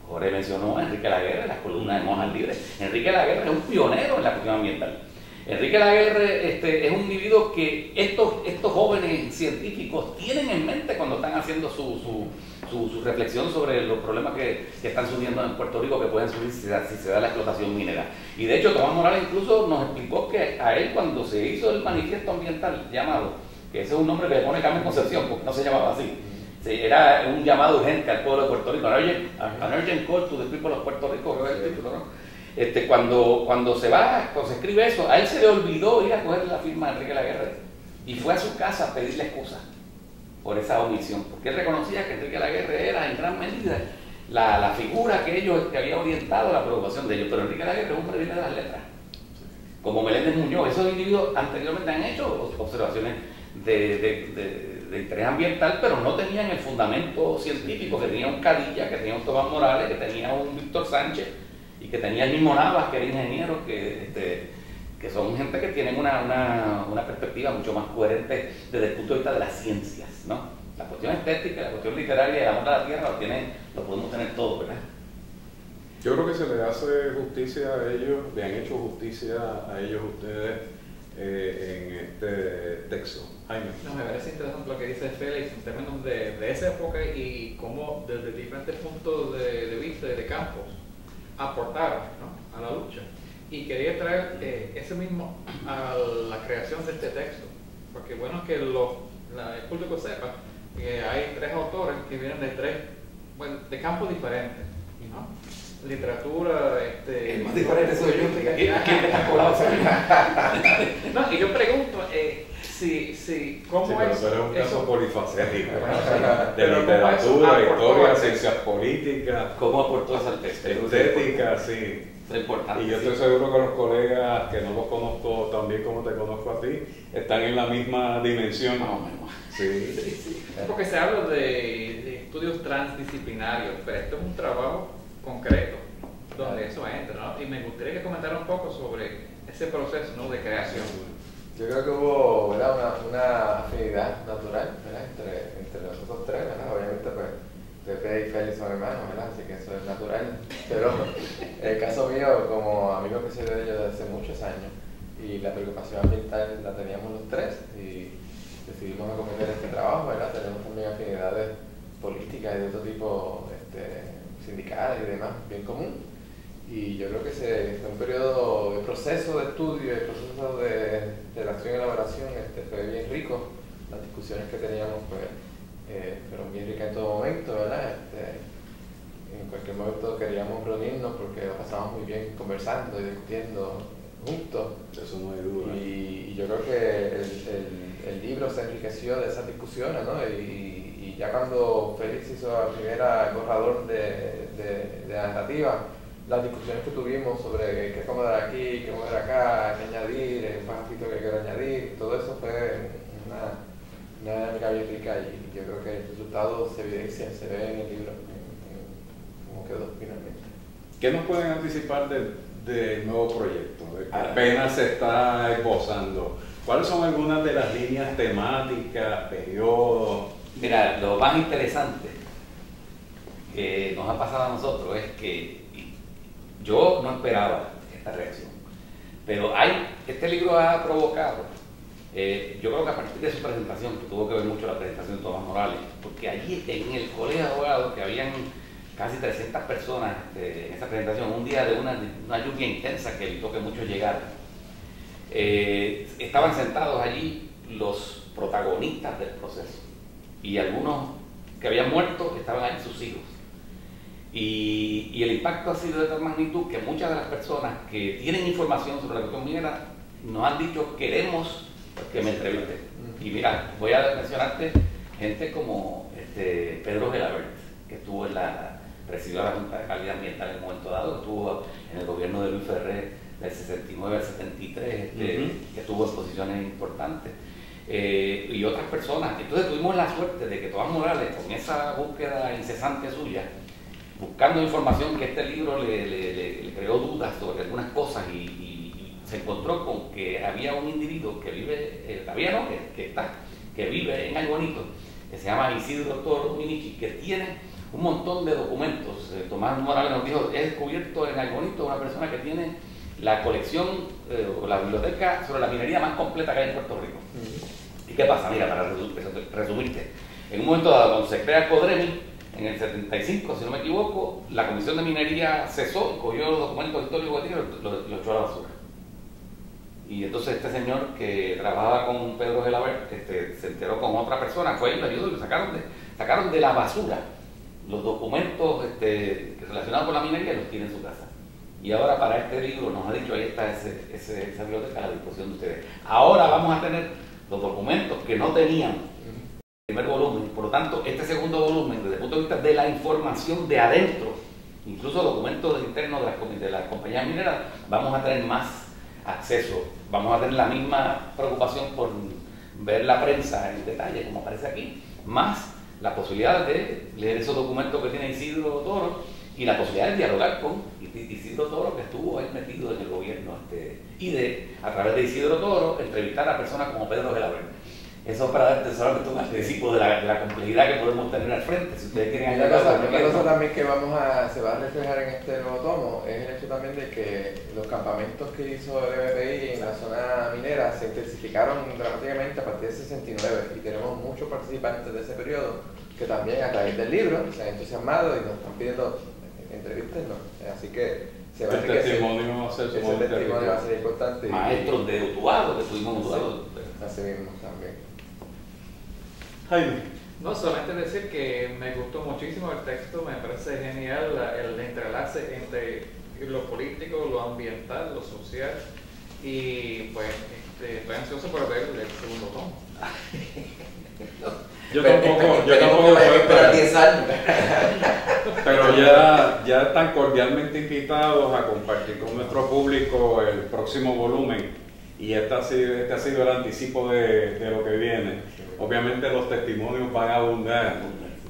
Jorge mencionó a Enrique Laguerre en las columnas de Monjas Libres. Enrique Laguerre es un pionero en la cuestión ambiental. Enrique Laguerre es un individuo que estos jóvenes científicos tienen en mente cuando están haciendo su reflexión sobre los problemas que están surgiendo en Puerto Rico, que pueden surgir si se da la explotación minera. Y de hecho Tomás Morales incluso nos explicó que a él, cuando se hizo el manifiesto ambiental llamado, que ese es un nombre que le pone Carmen Concepción porque no se llamaba así, era un llamado urgente al pueblo de Puerto Rico, an urgent call to the people of Puerto Rico, creo que es el título, ¿no? Cuando se escribe eso, a él se le olvidó ir a coger la firma de Enrique Laguerre y fue a su casa a pedirle excusa por esa omisión, porque él reconocía que Enrique Laguerre era en gran medida la figura que había orientado la preocupación de ellos. Pero Enrique Laguerre es un hombre de las letras, como Meléndez Muñoz. Esos individuos anteriormente han hecho observaciones de interés ambiental, pero no tenían el fundamento científico que tenía un Cadilla, que tenía un Tomás Morales, que tenía un Víctor Sánchez y que tenía el mismo Navas, que era ingeniero, que son gente que tienen una perspectiva mucho más coherente desde el punto de vista de las ciencias, ¿no? La cuestión estética, la cuestión literaria y el amor a la tierra lo podemos tener todo, ¿verdad? Yo creo que se le hace justicia a ellos, le han hecho justicia a ellos ustedes en este texto. Jaime. No, me parece interesante lo que dice Félix en términos de esa época y cómo desde diferentes puntos de vista y de campos aportaron, ¿no?, a la lucha. Y quería traer ese mismo a la creación de este texto, porque bueno es que el público sepa que hay tres autores que vienen de campos diferentes, ¿no? Literatura, el más diferente soy yo. ¿Quién me está colado? No, y yo pregunto, ¿cómo pero es? tú eres un caso eso? polifacético, de Pero literatura, historia, al ciencias políticas, ¿Cómo aportó eso al texto? estética, sí. Eso es importante. Y yo estoy seguro que los colegas, que no los conozco tan bien como te conozco a ti, están en la misma dimensión. Más o menos. Sí. Porque se habla de estudios transdisciplinarios, pero esto es un trabajo concreto donde eso entra, ¿no? Y me gustaría que comentara un poco sobre ese proceso, ¿no?, de creación. Yo creo que hubo, ¿verdad?, una afinidad natural, ¿verdad?, entre nosotros tres, ¿verdad? Obviamente pues Pepe y Félix son hermanos, ¿verdad?, así que eso es natural, pero el caso mío, como amigo que soy de ellos desde hace muchos años, y la preocupación ambiental la teníamos los tres y decidimos acometer este trabajo, ¿verdad? Tenemos también afinidades políticas y de otro tipo, sindicales y demás, bien común. Y yo creo que fue un periodo de proceso de estudio, de proceso de redacción y elaboración, fue bien rico. Las discusiones que teníamos fueron bien ricas en todo momento, ¿verdad? En cualquier momento queríamos reunirnos porque lo pasábamos muy bien conversando y discutiendo juntos. Eso no hay duda. Y yo creo que el libro se enriqueció de esas discusiones, ¿no? Y ya cuando Félix hizo el borrador de la narrativa, las discusiones que tuvimos sobre qué poner aquí, qué poner acá, qué añadir, el pajacito que quiero añadir, todo eso fue una dinámica bien rica y yo creo que el resultado se evidencia, se ve en el libro, cómo quedó finalmente. ¿Qué nos pueden anticipar del nuevo proyecto? Que apenas se está esbozando. ¿Cuáles son algunas de las líneas temáticas, periodos? Mira, lo más interesante que nos ha pasado a nosotros es que yo no esperaba esta reacción, pero este libro ha provocado, yo creo que a partir de su presentación, que tuvo que ver mucho la presentación de Tomás Morales, porque allí en el Colegio de Abogados, que habían casi 300 personas en esa presentación, un día de una lluvia intensa que evitó que muchos llegaran, estaban sentados allí los protagonistas del proceso, y algunos que habían muerto estaban allí sus hijos. Y el impacto ha sido de tal magnitud que muchas de las personas que tienen información sobre la cuestión minera nos han dicho: queremos que me entrevisten. Y mira, voy a mencionarte gente como Pedro Gelabert, que estuvo en la presidió la Junta de Calidad Ambiental en un momento dado, estuvo en el gobierno de Luis Ferré del 69 al 73, que tuvo exposiciones importantes. Y otras personas. Entonces tuvimos la suerte de que Tomás Morales, con esa búsqueda incesante suya, buscando información, que este libro le creó dudas sobre algunas cosas y se encontró con que había un individuo que vive, que vive en Aybonito, que se llama Isidro Toro Minichi, que tiene un montón de documentos. Tomás Morales nos dijo, he descubierto en Aybonito una persona que tiene la colección o la biblioteca sobre la minería más completa que hay en Puerto Rico. ¿Y qué pasa? Mira, para resumirte, en un momento dado, cuando se crea CODREMI, en el 75, si no me equivoco, la Comisión de Minería cesó, cogió los documentos históricos que tiene y los echó a la basura. Y entonces este señor que trabajaba con Pedro Gelabert se enteró con otra persona, fue y lo ayudó y lo sacaron de la basura los documentos relacionados con la minería y los tiene en su casa. Y ahora para este libro nos ha dicho, ahí está esa biblioteca a la disposición de ustedes. Ahora vamos a tener los documentos que no tenían el primer volumen. Por lo tanto, este segundo volumen, desde el punto de vista de la información de adentro, incluso documentos internos de las compañías mineras, vamos a tener más acceso. Vamos a tener la misma preocupación por ver la prensa en detalle, como aparece aquí, más la posibilidad de leer esos documentos que tiene Isidro Toro y la posibilidad de dialogar con Isidro Toro, que estuvo ahí metido en el gobierno, y de, a través de Isidro Toro, entrevistar a personas como Pedro Gelabert. Eso es para darte solamente un anticipo de la complejidad que podemos tener al frente. Si ustedes quieren una cosa también que se va a reflejar en este nuevo tomo es el hecho también de que los campamentos que hizo el MPI en la zona minera se intensificaron dramáticamente a partir del 69 y tenemos muchos participantes de ese periodo que también a través del libro se han entusiasmado y nos están pidiendo entrevistas, ¿no? Así que se va a enriquecer. Testimonio va a ser importante. Maestros de Utuado, que tuvimos en Utuado. Así mismo también. Jaime. No, solamente decir que me gustó muchísimo el texto, me parece genial el entrelace entre lo político, lo ambiental, lo social, y pues estoy ansioso por ver el segundo tomo. Yo tampoco voy a esperar 10 años. Pero ya están cordialmente invitados a compartir con nuestro público el próximo volumen. Y este ha sido el anticipo de lo que viene. Obviamente los testimonios van a abundar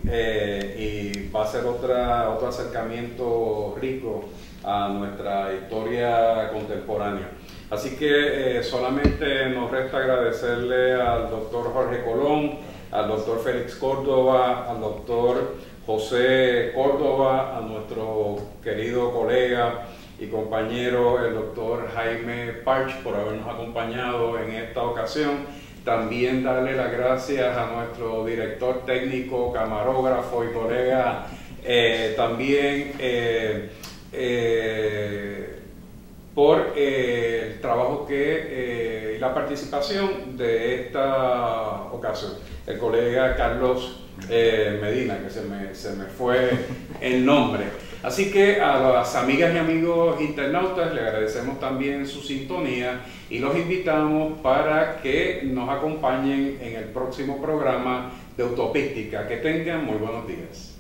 y va a ser otro acercamiento rico a nuestra historia contemporánea. Así que solamente nos resta agradecerle al doctor Jorge Colón, al doctor Félix Córdoba, al doctor José Córdoba, a nuestro querido colega y compañero el doctor Jaime Parch por habernos acompañado en esta ocasión. También darle las gracias a nuestro director técnico, camarógrafo y colega, también por el trabajo y la participación de esta ocasión. El colega Carlos Medina, que se me fue el nombre. Así que a las amigas y amigos internautas le agradecemos también su sintonía y los invitamos para que nos acompañen en el próximo programa de Utopística. Que tengan muy buenos días.